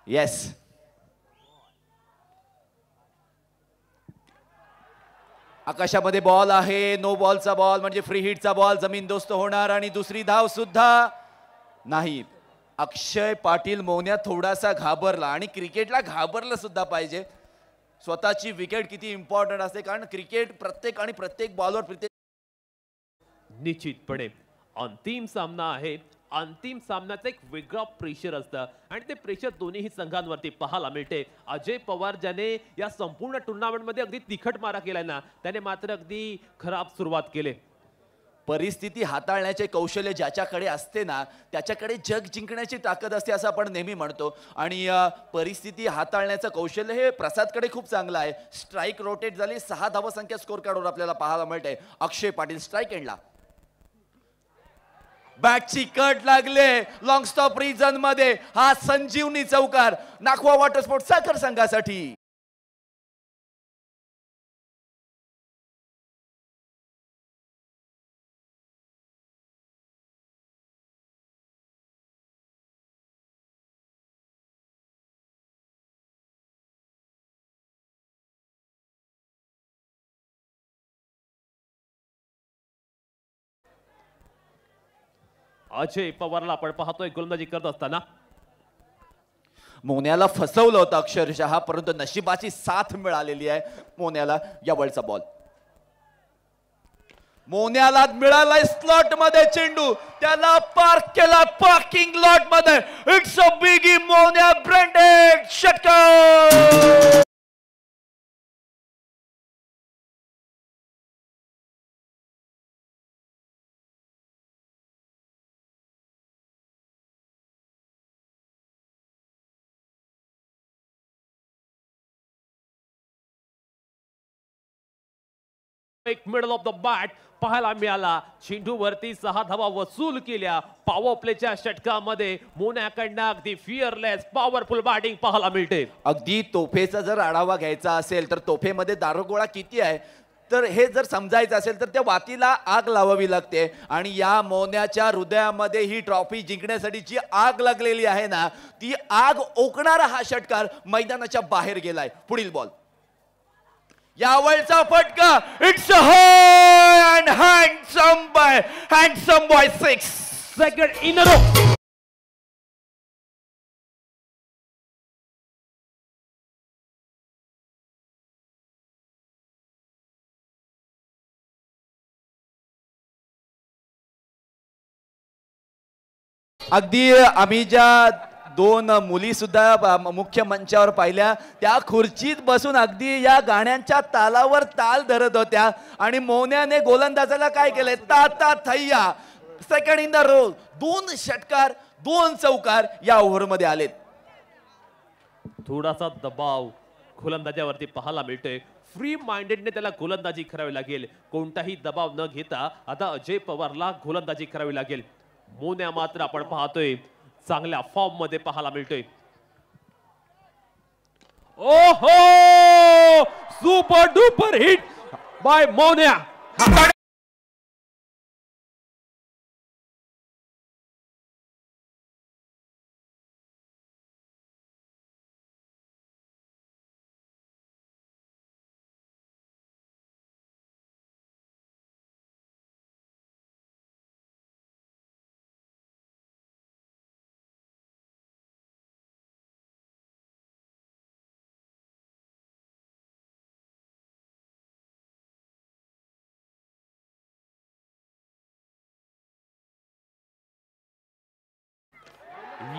Yes आकाशामध्ये बॉल आहे. नो बॉलचा बॉल म्हणजे फ्री हिटचा बॉल जमीनदोस्त होणार. आणि दुसरी धाव सुद्धा नाही. अक्षय पाटील मोन्या थोडासा घाबरला आणि क्रिकेटला घाबरलं सुद्धा पाहिजे. स्वतःची विकेट किती इम्पॉर्टंट असते कारण क्रिकेट प्रत्येक बॉलवर प्रत्येक. निश्चितपणे अंतिम सामना आहे. अंतिम सामन्याचं एक वेगळा प्रेशर असतं आणि ते प्रेशर दोन्ही संघांवरती पाहायला मिळते. अजय पवार ज्याने या संपूर्ण टुर्नामेंटमध्ये अगदी तिखट मारा केलाय ना त्याने मात्र अगदी खराब सुरुवात केली. परिस्थिती हाताळण्याचे कौशल्य ज्याच्याकडे असते ना त्याच्याकडे जग जिंकण्याची ताकद असते असं आपण नेहमी म्हणतो. आणि परिस्थिती हाताळण्याचं कौशल्य हे प्रसादकडे खूप चांगलं आहे. स्ट्राईक रोटेट झाली. 6 धावसंख्या स्कोर कार्डवर आपल्याला पाहायला मिळते. अक्षय पाटील स्ट्राईक एंडला. बॅटची कट लागले. लॉंग स्टॉप रिजन मध्ये हा संजीवनी चौकार नाखवा वॉटर स्पोर्ट साखर संघासाठी. अजय पवारला आपण पाहतोय गोलंदाजी करत असताना. मोन्याला फसवलं होतं अक्षरशः परंतु नशिबाची साथ मिळालेली आहे मोन्याला. या बॉलचा बॉल मोन्याला मिळालाय स्लॉट मध्ये चेंडू, त्याला पार्क केला पार्किंग लॉट मध्ये. इट्स अ बिगी मोन्या ब्रँडेड षटकार. एक मिडल ऑफ द बॅट पाहायला मिळाला. चेंडूवरती 6 धावा वसूल केल्या. पॉवर प्लेच्या षटकामध्ये मोन्याकडनं अगदी फिअरलेस पॉवरफुल बॅटिंग पाहायला मिळते. अगदी तोफेचा जर आढावा घ्यायचा असेल तर तोफेमध्ये दारुगोळा किती आहे तर हे जर समजायचं असेल तर त्या वातीला आग लावावी लागते. आणि या मोन्याच्या हृदयामध्ये ही ट्रॉफी जिंकण्यासाठी जी आग लागलेली आहे ना, ती आग ओकणारा हा षटकार मैदानाच्या बाहेर गेलाय. पुढील बॉल, यावेळचा फटका. It's a high and handsome boy 6 second in a row. अगदी आम्ही ज्या 2 मुली सुद्धा मुख्य मंचावर पाहिल्या, त्या खुर्चीत बसून अगदी या गाण्यांच्या तालावर ताल धरत होत्या. आणि मोन्याने गोलंदाजाला काय केलंय, ताता थैया. Second in the row. 2 षटकार 2 चौकार या ओव्हरमध्ये आलेत. थोडासा दबाव गोलंदाजावरती पाहायला मिळतोय. फ्री माइंडेडने त्याला गोलंदाजी करावी लागेल. कोणताही दबाव न घेता आता अजय पवारला गोलंदाजी करावी लागेल. मोन्या मात्र आपण पाहतोय चांगल्या फॉर्म मध्ये पाहायला मिळतोय. ओहो, सुपर डुपर हिट बाय मोन्या.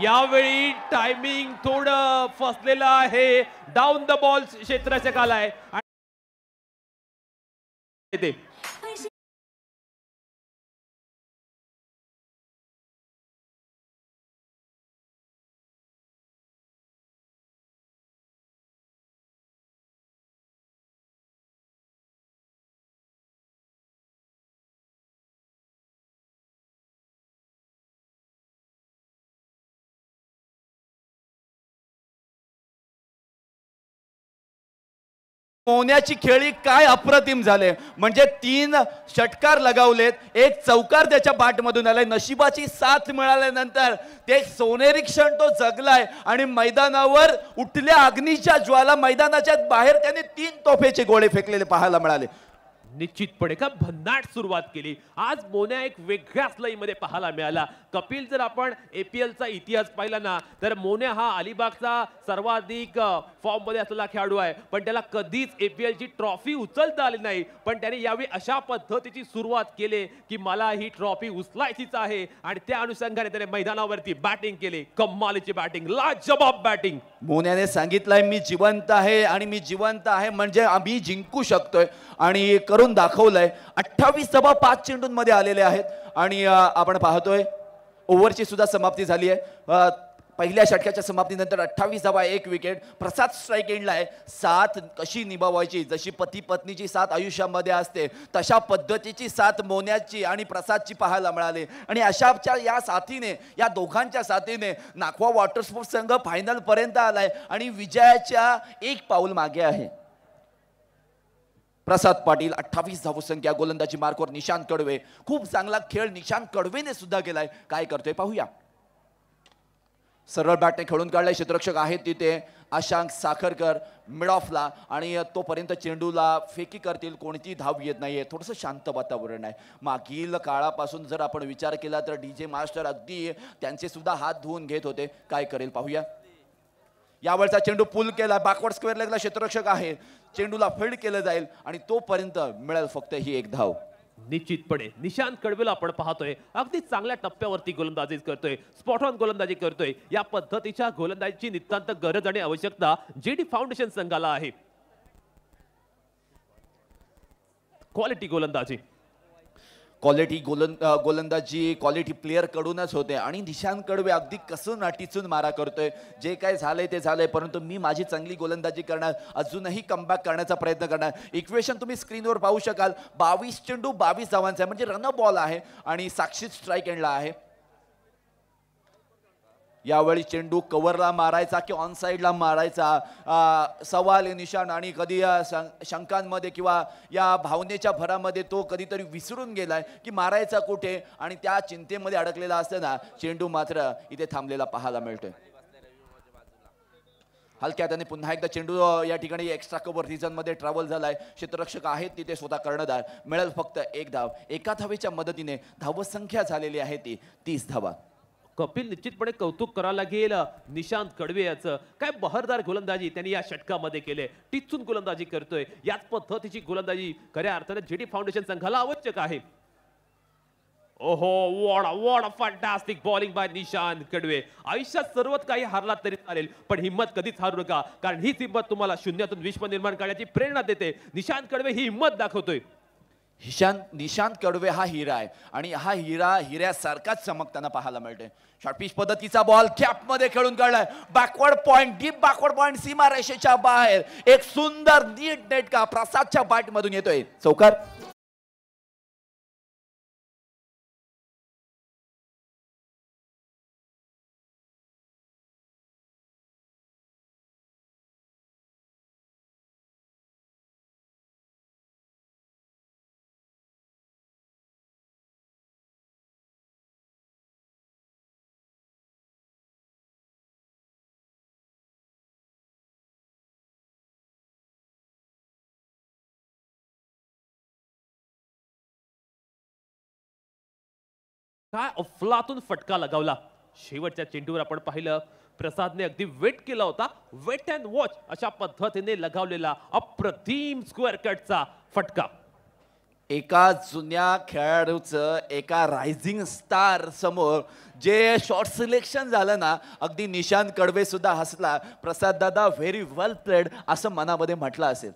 यावेळी टायमिंग थोडं फसलेलं आहे. डाऊन द बॉल क्षेत्राच्या कालाय. मोन्याची खेळी काय अप्रतिम झाले. म्हणजे 3 षटकार लगावलेत, 1 चौकार त्याच्या बॅटमधून आलाय. नशिबाची साथ मिळाल्यानंतर ते सोनेरी क्षण तो जगलाय. आणि मैदानावर उठल्या अग्नीच्या ज्वाला, मैदानाच्या बाहेर त्याने 3 तोफेचे गोळे फेकलेले पाहायला मिळाले. निश्चितपणे का भन्नाट सुरुवात केली. आज मोन्या एक वेगळ्याच लईमध्ये पाहायला मिळाला. कपिल, जर आपण APLचा इतिहास पाहिला ना, तर मोन्या हा अलिबागचा सर्वाधिक फॉर्म मध्ये असलेला खेळाडू आहे. पण त्याला कधीच APLची ट्रॉफी उचलता आली नाही. पण त्याने यावेळी अशा पद्धतीची सुरुवात केली की मला ही ट्रॉफी उचलायचीच आहे. आणि त्या अनुषंगाने त्याने मैदानावरती बॅटिंग केली. कमालीची बॅटिंग, लाजवाब बॅटिंग. मोन्याने सांगितलंय मी जिवंत आहे आणि मी जिवंत आहे म्हणजे आम्ही जिंकू शकतोय. आणि करून दाखवलंय. 28 धावा 5 चेंडूंमध्ये आलेले आहेत. आणि आपण पाहतोय ओव्हरची सुद्धा समाप्ती झाली आहे. पहिल्या षटकाच्या समाप्तीनंतर 28 धावा 1 विकेट. प्रसाद स्ट्राईक एंडला आहे. साथ कशी निभावायची, जशी पती पत्नीची साथ आयुष्यामध्ये असते तशा पद्धतीची साथ मोन्याची आणि प्रसादची पाहायला मिळाली. आणि अशाच्या या साथीने, या दोघांच्या साथीने नाखवा वॉटर स्पोर्ट्स संघ फायनल पर्यंत आलाय आणि विजयाच्या 1 पाऊल मागे आहे. प्रसाद पाटील 28 धावसंख्या, गोलंदाजी मार्कवर निशांत कडवे. खूप चांगला खेळ निशांत कडवेने सुद्धा केलाय. काय करतोय पाहूया. सरळ बॅटने खेळून काढलाय. क्षेत्ररक्षक आहेत तिथे आशांक साखरकर मिड ऑफला. आणि तोपर्यंत चेंडूला फेकी करतील, कोणती धाव येत नाहीये. थोडंसं शांत वातावरण आहे. मागील काळापासून जर आपण विचार केला तर DJ मास्टर अगदी त्यांचे सुद्धा हात धुवून घेत होते. काय करेल पाहूया. यावरचा चेंडू पुल केला, बॅकवर्ड स्क्वेअर लेगला क्षेत्ररक्षक आहे. चेंडूला फील्ड केलं जाईल आणि तोपर्यंत मिळेल फक्त ही 1 धाव. निश्चितपणे निशांत कडवेला आपण पाहतोय अगदी चांगल्या टप्प्यावरती गोलंदाजी करतोय, स्पॉट ऑन गोलंदाजी करतोय. या पद्धतीच्या गोलंदाजीची नितांत गरज आणि आवश्यकता जेडी फाउंडेशन संघाला आहे. क्वालिटी गोलंदाजी, क्वालिटी गोलंदाजी क्वालिटी प्लेअर कडूनच होते आणि निशांत कडवे अगदी कसून टिचून मारा करतोय. जे काय झालंय ते झालंय, परंतु मी माझी चांगली गोलंदाजी करणार, अजूनही कमबॅक करण्याचा प्रयत्न करणार. इक्वेशन तुम्ही स्क्रीनवर पाहू शकाल. 22 चेंडू 22 धावांचा आहे, म्हणजे रन बॉल आहे आणि साक्षीत स्ट्राईक एंडला आहे. यावेळी चेंडू कव्हरला मारायचा की ऑन साईडला मारायचा सवाल निशाण, आणि कधी शंकांमध्ये किंवा या भावनेच्या भरामध्ये तो कधीतरी विसरून गेलाय की मारायचा कुठे, आणि त्या चिंतेमध्ये अडकलेला असताना चेंडू मात्र इथे थांबलेला पाहायला मिळतोय. हलक्या त्याने पुन्हा एकदा चेंडू या ठिकाणी एक्स्ट्रा कव्हर रिजन मध्ये ट्रॅव्हल झालाय. क्षेत्ररक्षक आहेत तिथे स्वतः कर्णधार. मिळेल फक्त एक धाव. एका धावेच्या मदतीने धावसंख्या झालेली आहे ती 30 धावा. कपिल निश्चितपणे कौतुक करावं लागेल निशांत कडवे याचं. काय बहरदार गोलंदाजी त्यांनी या षटकामध्ये केले. टिचून गोलंदाजी करतोय. याच पद्धतीची गोलंदाजी खऱ्या अर्थाने जेडी फाउंडेशन संघाला आवश्यक आहे. ओहो, what a fantastic bowling by Nishant Kadve. आयुष्यात सर्वच काही हारला तरी चालेल, पण हिम्मत कधीच हारू नका, कारण हीच हिम्मत तुम्हाला शून्यातून विश्व निर्माण करण्याची प्रेरणा देते. निशांत कडवे ही हिम्मत दाखवतोय. निशांत कडवे हा हिरा आहे आणि हा हिऱ्यासारखाच चमकताना पाहायला मिळते. शॉर्टपिच पद्धतीचा बॉल कॅप मध्ये खेळून काढलाय. Backward point, deep backward point, सीमा रेषेच्या बाहेर एक सुंदर नीट नेटका प्रसादच्या बॅट मधून येतोय. चौकार. काय अफलातून फटका लगावला. शेवटच्या चेंडूवर आपण पाहिलं प्रसादने अगदी वेट केला होता. वेट अँड वॉच अशा पद्धतीने लगावलेला अप्रतिम स्क्वेअर कटचा फटका. एका जुन्या खेळाडूचं एका रायझिंग स्टार समोर जे शॉर्ट सिलेक्शन झालं ना, अगदी निशांत कडवे सुद्धा हसला. प्रसाद दादा व्हेरी वेल प्लेड असं मनामध्ये म्हटलं असेल.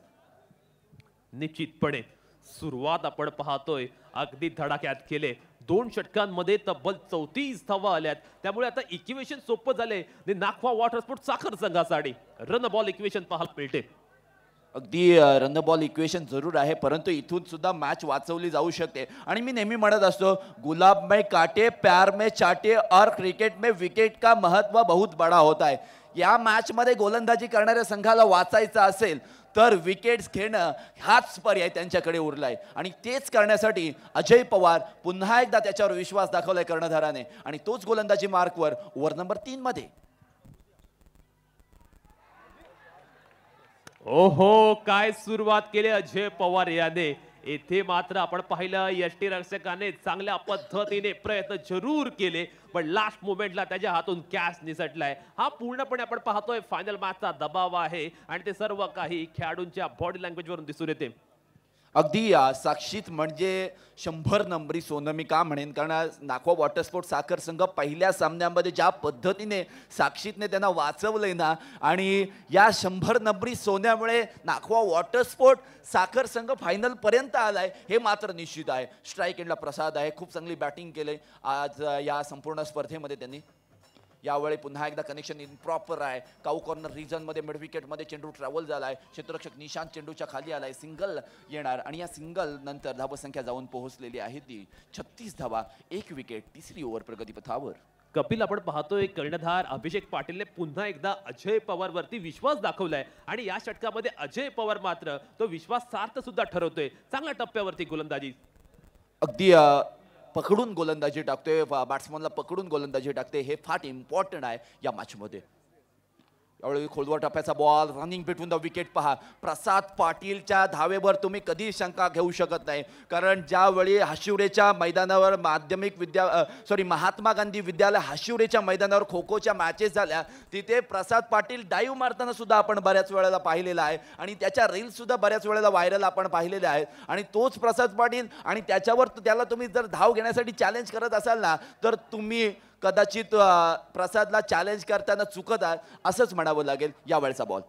निश्चितपणे सुरुवात आपण पाहतोय अगदी धडाक्यात केले. 2 षटकांमध्ये तब्बल 34 धावा आल्यात. त्यामुळे आता इक्वेशन सोपं झाले नाखवा वॉटर स्पोर्ट साखर संघासाठी. रन बॉल इक्वेशन पाहायला मिळते. अगदी रन बॉल इक्वेशन जरूर आहे, परंतु इथून सुद्धा मॅच वाचवली जाऊ शकते. आणि मी नेहमी म्हणत असतो, गुलाब में काटे प्यार में चाटे और क्रिकेट में विकेट का महत्व बहुत बड़ा होता है. या मॅच मध्ये गोलंदाजी करणाऱ्या संघाला वाचायचं असेल तर विकेट्स घेणं हाच पर्याय त्यांच्याकडे उरलाय. आणि तेच करण्यासाठी अजय पवार पुन्हा एकदा त्याच्यावर विश्वास दाखवलाय कर्णधाराने, आणि तोच गोलंदाजी मार्कवर ओव्हर नंबर 3 मध्ये. ओहो, काय सुरुवात केली अजय पवार याने. येथे मात्र आपण पाहिलं यष्टीरक्षकाने चांगल्या पद्धतीने प्रयत्न जरूर केले, पण लास्ट मोमेंटला त्याच्या हातून कॅच निसटलाय. हा पूर्णपणे आपण पाहतोय फायनल मॅचचा दबाव आहे आणि ते सर्व काही खेळाडूंच्या बॉडी लँग्वेज वरून दिसून येते. अगदी साक्षीत म्हणजे 100 नंबरी सोनं मी का म्हणेन, कारण नाखवा वॉटर स्पोर्ट साखर संघ पहिल्या सामन्यामध्ये ज्या पद्धतीने साक्षीतने त्यांना वाचवलंय ना, आणि या 100 नंबरी सोन्यामुळे नाखवा वॉटर स्पोर्ट साखर संघ फायनल पर्यंत आलाय हे मात्र निश्चित आहे. स्ट्राईक एंडला प्रसाद आहे. खूप चांगली बॅटिंग केले आज या संपूर्ण स्पर्धेमध्ये त्यांनी. यावेळी पुन्हा एकदा कनेक्शन इम्प्रॉपर आहे. काऊ कॉर्नर रिजन मध्ये मिड विकेट मध्ये चेंडू ट्रॅव्हल झालाय. क्षेत्ररक्षक निशांत चेंडूच्या खाली आलाय. सिंगल येणार आणि या सिंगल नंतर धावसंख्या जाऊन पोहोचलेली आहे ती 36 धावा, 1 विकेट. तिसरी ओव्हर प्रगतीपथावर. कपिल आपण पाहतोय कर्णधार अभिषेक पाटीलने पुन्हा एकदा अजय पवार वरती विश्वास दाखवलाय आणि या षटकामध्ये अजय पवार मात्र तो विश्वास सार्थ सुद्धा ठरवतोय. चांगल्या टप्प्यावरती गोलंदाजी. अगदी पकडून गोलंदाजी टाकतोय. बॅट्समनला पकडून गोलंदाजी टाकते. हे फार इम्पॉर्टंट आहे या मॅचमध्ये. यावेळी खोलवर टप्प्याचा ball, running between the wicket पहा. प्रसाद पाटीलच्या धावेवर तुम्ही कधी शंका घेऊ शकत नाही, कारण ज्यावेळी हाशिवरेच्या मैदानावर महात्मा गांधी विद्यालय हाशिवरेच्या मैदानावर खो खोच्या मॅचेस झाल्या, तिथे प्रसाद पाटील डाईव्ह मारताना सुद्धा आपण बऱ्याच वेळेला पाहिलेला आहे आणि त्याच्या रील सुद्धा बऱ्याच वेळेला व्हायरल आपण पाहिलेल्या आहेत. आणि तोच प्रसाद पाटील आणि त्याच्यावर त्याला तुम्ही जर धाव घेण्यासाठी चॅलेंज करत असाल ना, तर तुम्ही कदाचित प्रसादला चॅलेंज करताना चुकत आहे असंच म्हणावं लागेल. यावेळचा बॉल,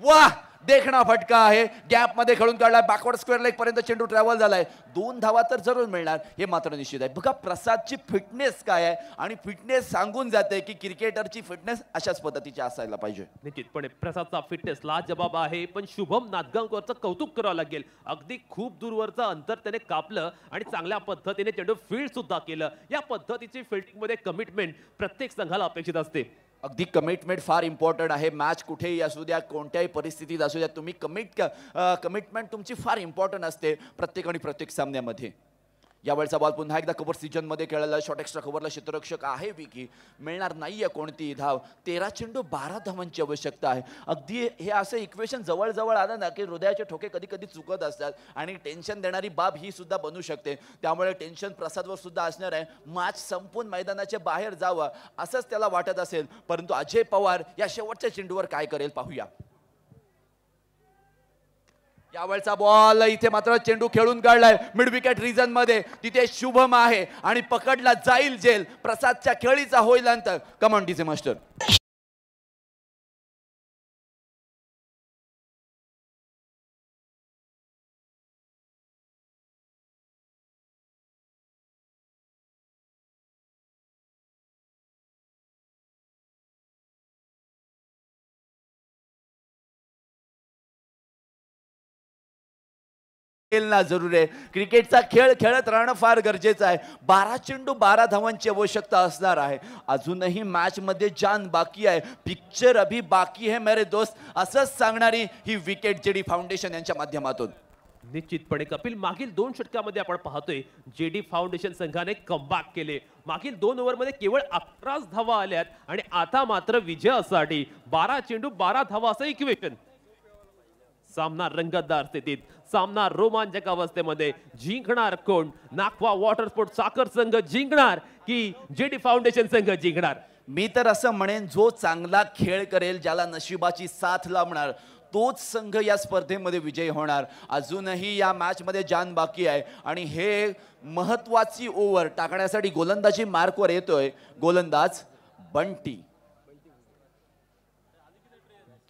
वाह, देखणा फटका आहे. गॅप मध्ये खेळून काढलाय, बॅकवर्ड स्क्वेअर लेग पर्यंत चेंडू ट्रॅव्हल झालाय. 2 धावा तर जरूर मिळणार हे मात्र निश्चित आहे. बघा प्रसादची फिटनेस काय आहे, आणि फिटनेस सांगून जाते की क्रिकेटरची फिटनेस अशाच पद्धतीची असायला पाहिजे. निश्चितपणे प्रसादचा फिटनेस लाजबाब आहे, पण शुभम नादगावकरचं कौतुक करावं लागेल. अगदी खूप दूरवरचं अंतर त्याने कापलं आणि चांगल्या पद्धतीने चेंडू फील्ड सुद्धा केलं. या पद्धतीची फील्डिंग मध्ये कमिटमेंट प्रत्येक संघाला अपेक्षित असते. अगदी कमिटमेंट फार इम्पॉर्टंट आहे. मॅच कुठेही असू द्या, कोणत्याही परिस्थितीत असू द्या, तुम्ही कमिटमेंट तुमची फार इम्पॉर्टंट असते प्रत्येक आणि प्रत्येक सामन्यामध्ये. यावेळचा बॉल पुन्हा एकदा कव्हर सीजन मध्ये खेळलेला शॉर्ट एक्स्ट्रा कव्हरला क्षेत्ररक्षक आहे विकी, मिळणार नाहीये कोणतीही धाव. 13 चेंडू 12 धावांची आवश्यकता आहे. अगदी हे असं इक्वेशन जवळ आलं ना की हृदयाचे ठोके कधी कधी चुकत असतात आणि टेन्शन देणारी बाब ही सुद्धा बनू शकते. त्यामुळे टेन्शन प्रसादवर सुद्धा असणार आहे. मॅच संपून मैदानाच्या बाहेर जावं असंच त्याला वाटत असेल, परंतु अजय पवार या शेवटच्या चेंडूवर काय करेल पाहूया. यावेळचा बॉल, इथे मात्र चेंडू खेळून काढलाय मिड विकेट रिजन मध्ये. तिथे शुभम आहे आणि पकडला जाईल जेल. प्रसादच्या खेळीचा होईल अंत. Come on DJ master. ना जरूर आहे. क्रिकेटचा खेळ खेळत राहणं फार गरजेचं आहे. 12 चेंडू 12 धावांची आवश्यकता असणार आहे. अजूनही मॅच मध्ये जान बाकी आहे, पिक्चर अभी बाकी है मेरे दोस्त, असंच सांगणारी ही विकेट जेडी फाउंडेशन यांच्या माध्यमातून. निश्चितपणे कपिल, मागील 2 षटकामध्ये आपण पाहतोय जेडी फाउंडेशन संघाने कमबॅक केले. मागील 2 ओव्हरमध्ये केवळ 11 धावा आल्यात आणि आता मात्र विजयासाठी 12 चेंडू 12 धावा असं इक्वेशन. सामना रंगतदार स्थितीत, सामना रोमांचक अवस्थेमध्ये. जिंकणार कोण? नागवा वॉटर स्पोर्ट साखर संघ जिंकणार की जेडी फाउंडेशन संघ जिंकणार? मी तर असं म्हणेन, जो चांगला खेळ करेल, ज्याला नशिबाची साथ लाभणार, तोच संघ या स्पर्धेमध्ये विजयी होणार. अजूनही या मॅच मध्ये जान बाकी आहे आणि हे महत्वाची ओव्हर टाकण्यासाठी गोलंदाजी मार्कवर येतोय गोलंदाज बंटी.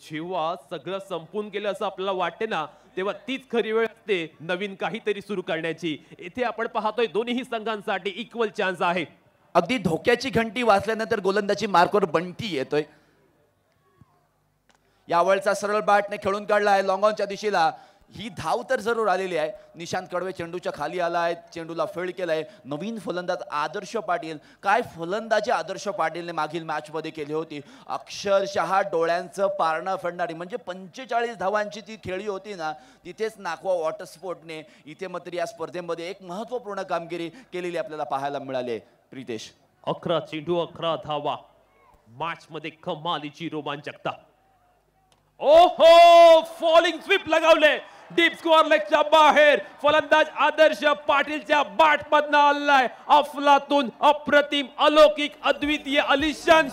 जेव्हा सगळं संपून गेलं असं आपल्याला वाटते ना, तेव्हा तीच खरी वेळ असते नवीन काहीतरी सुरू करण्याची. इथे आपण पाहतोय दोन्ही संघांसाठी इक्वल चान्स आहे. अगदी धोक्याची घंटी वाजल्यानंतर गोलंदाजी मार्कवर बंटी येतोय. यावेळचा सरळ बॅटने खेळून काढला आहे लॉंग ऑनच्या दिशेला. ही धाव तर जरूर आलेली आहे. निशांत कडवे चेंडूच्या खाली आलाय, चेंडूला फील्ड केलाय. नवीन फलंदाज आदर्श पाटील. काय फलंदाजी आदर्श पाटीलने मागील मॅच मध्ये केली होती, अक्षरशः डोळ्यांचं पारणं फडणारी. म्हणजे 45 धावांची ती खेळी होती ना, तिथेच नागवा वॉटर स्पोर्टने इथे मात्र या स्पर्धेमध्ये एक महत्वपूर्ण कामगिरी केलेली आपल्याला पाहायला मिळाली. प्रितेश, 11 चेंडू 11 धावा, मॅच मध्ये कमालीची रोमांचकता. ओहो, फॉलिंग स्वीप लगावले डीप स्कोअर लेगच्या बाहेर. फलंदाज आदर्श पाटीलच्या बॅट मधनं आलाय अफलातून, अप्रतिम, अलौकिक, अद्वितीय, अलिशान.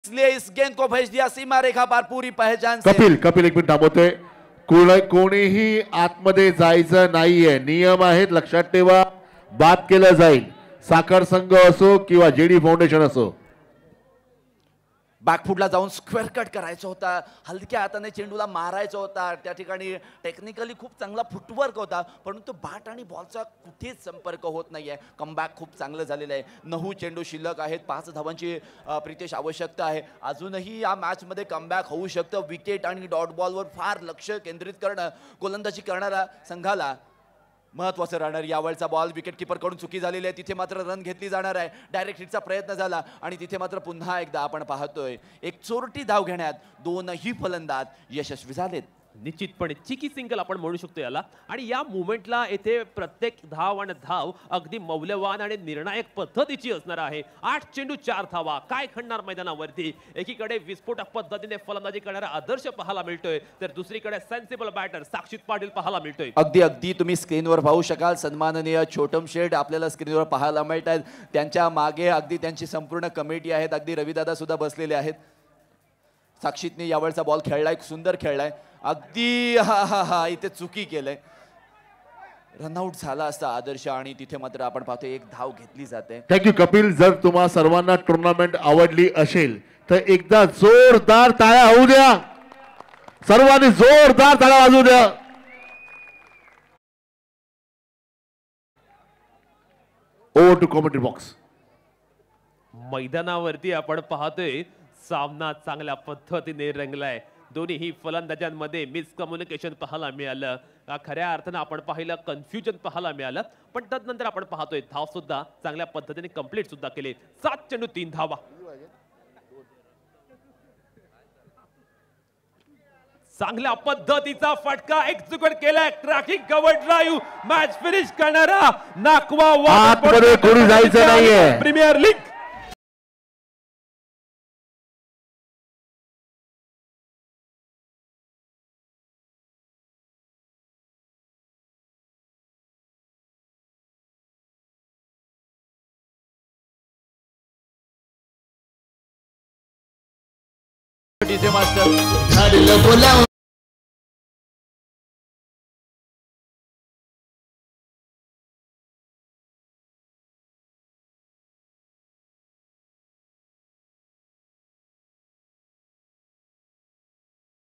इसलिए इस गेंद को भेज दिया सीमा रेखा पार पूरी पहचान से. कपिल एक मिनिट थांबवतोय. कोणीही आतमध्ये जायचं नाहीये, नियम आहेत, लक्षात ठेवा. बाद केलं जाईल, साखर संघ असो किंवा जेडी फाउंडेशन असो. बॅकफुटला जाऊन स्क्वेअर कट करायचा होता, हलक्या हाताने चेंडूला मारायचा होता. त्या ठिकाणी टेक्निकली खूप चांगला फुटवर्क होता, परंतु बॅट आणि बॉलचा कुठेच संपर्क होत नाहीये. कमबॅक खूप चांगलं झालेलं आहे. 9 चेंडू शिल्लक आहेत, 5 धावांची प्रितेश आवश्यकता आहे. अजूनही या मॅच मध्ये कमबॅक होऊ शकतं. विकेट आणि डॉट बॉलवर फार लक्ष केंद्रित करणं गोलंदाजी करणारा संघाला महत्वाचं राहणार यावेळचा बॉल विकेट किपर कडून चुकी झालेली आहे. तिथे मात्र रन घेतली जाणार आहे. डायरेक्ट हिटचा प्रयत्न झाला आणि तिथे मात्र पुन्हा एकदा आपण पाहतोय एक चोरटी धाव घेण्यात दोनही फलंदाज यशस्वी झालेत. निश्चितपणे चिकी सिंगल आपण म्हणू शकतो याला. आणि या मुवमेंटला येथे प्रत्येक धाव आणि धाव अगदी मौल्यवान आणि निर्णायक पद्धतीची असणार आहे. 8 चेंडू 4 धावा काय खणणार मैदानावरती. एकीकडे विस्फोटक पद्धतीने फलंदाजी करणारा आदर्श पाहायला मिळतोय तर दुसरीकडे सेन्सिबल बॅटर साक्षित पाटील पाहायला मिळतोय. अगदी तुम्ही स्क्रीनवर पाहू शकाल सन्माननीय छोटम शेठ आपल्याला स्क्रीनवर पाहायला मिळत आहेत. त्यांच्या मागे अगदी त्यांची संपूर्ण कमिटी आहेत. अगदी रविदादा सुद्धा बसलेले आहेत. साक्षीतने यावेळचा बॉल खेळलाय सुंदर खेळलाय. अगदी हा इथे चुकी केलंय. रनआउट झाला असता आदर्श आणि तिथे मात्र आपण पाहतो एक धाव घेतली जाते. थँक्यू कपिल. जर तुम्हा सर्वांना टुर्नामेंट आवडली असेल तर एकदा जोरदार टाळ्या होऊ द्या. सर्वांनी जोरदार टाळ्या वाजवू द्या. Over to commentary box. मैदानावरती आपण पाहतोय सामना चांगल्या पद्धतीने रंगलाय. दोन्ही फलंदाजांमध्ये मिसकम्युनिकेशन पाहायला मिळालं. खऱ्या अर्थानं आपण पाहिलं कन्फ्युजन पाहायला मिळालं. पण तदनंतर आपण पाहतोय धाव सुद्धा चांगल्या पद्धतीने कंप्लीट सुद्धा केले. 7 चेंडू 3 धावा. चांगल्या पद्धतीचा फटका एक्झिक्यूट केलाय. Cracking cover drive match finish करणारा नाकवा आतमध्ये कोणी जायचं नाहीये. Premier league DJ master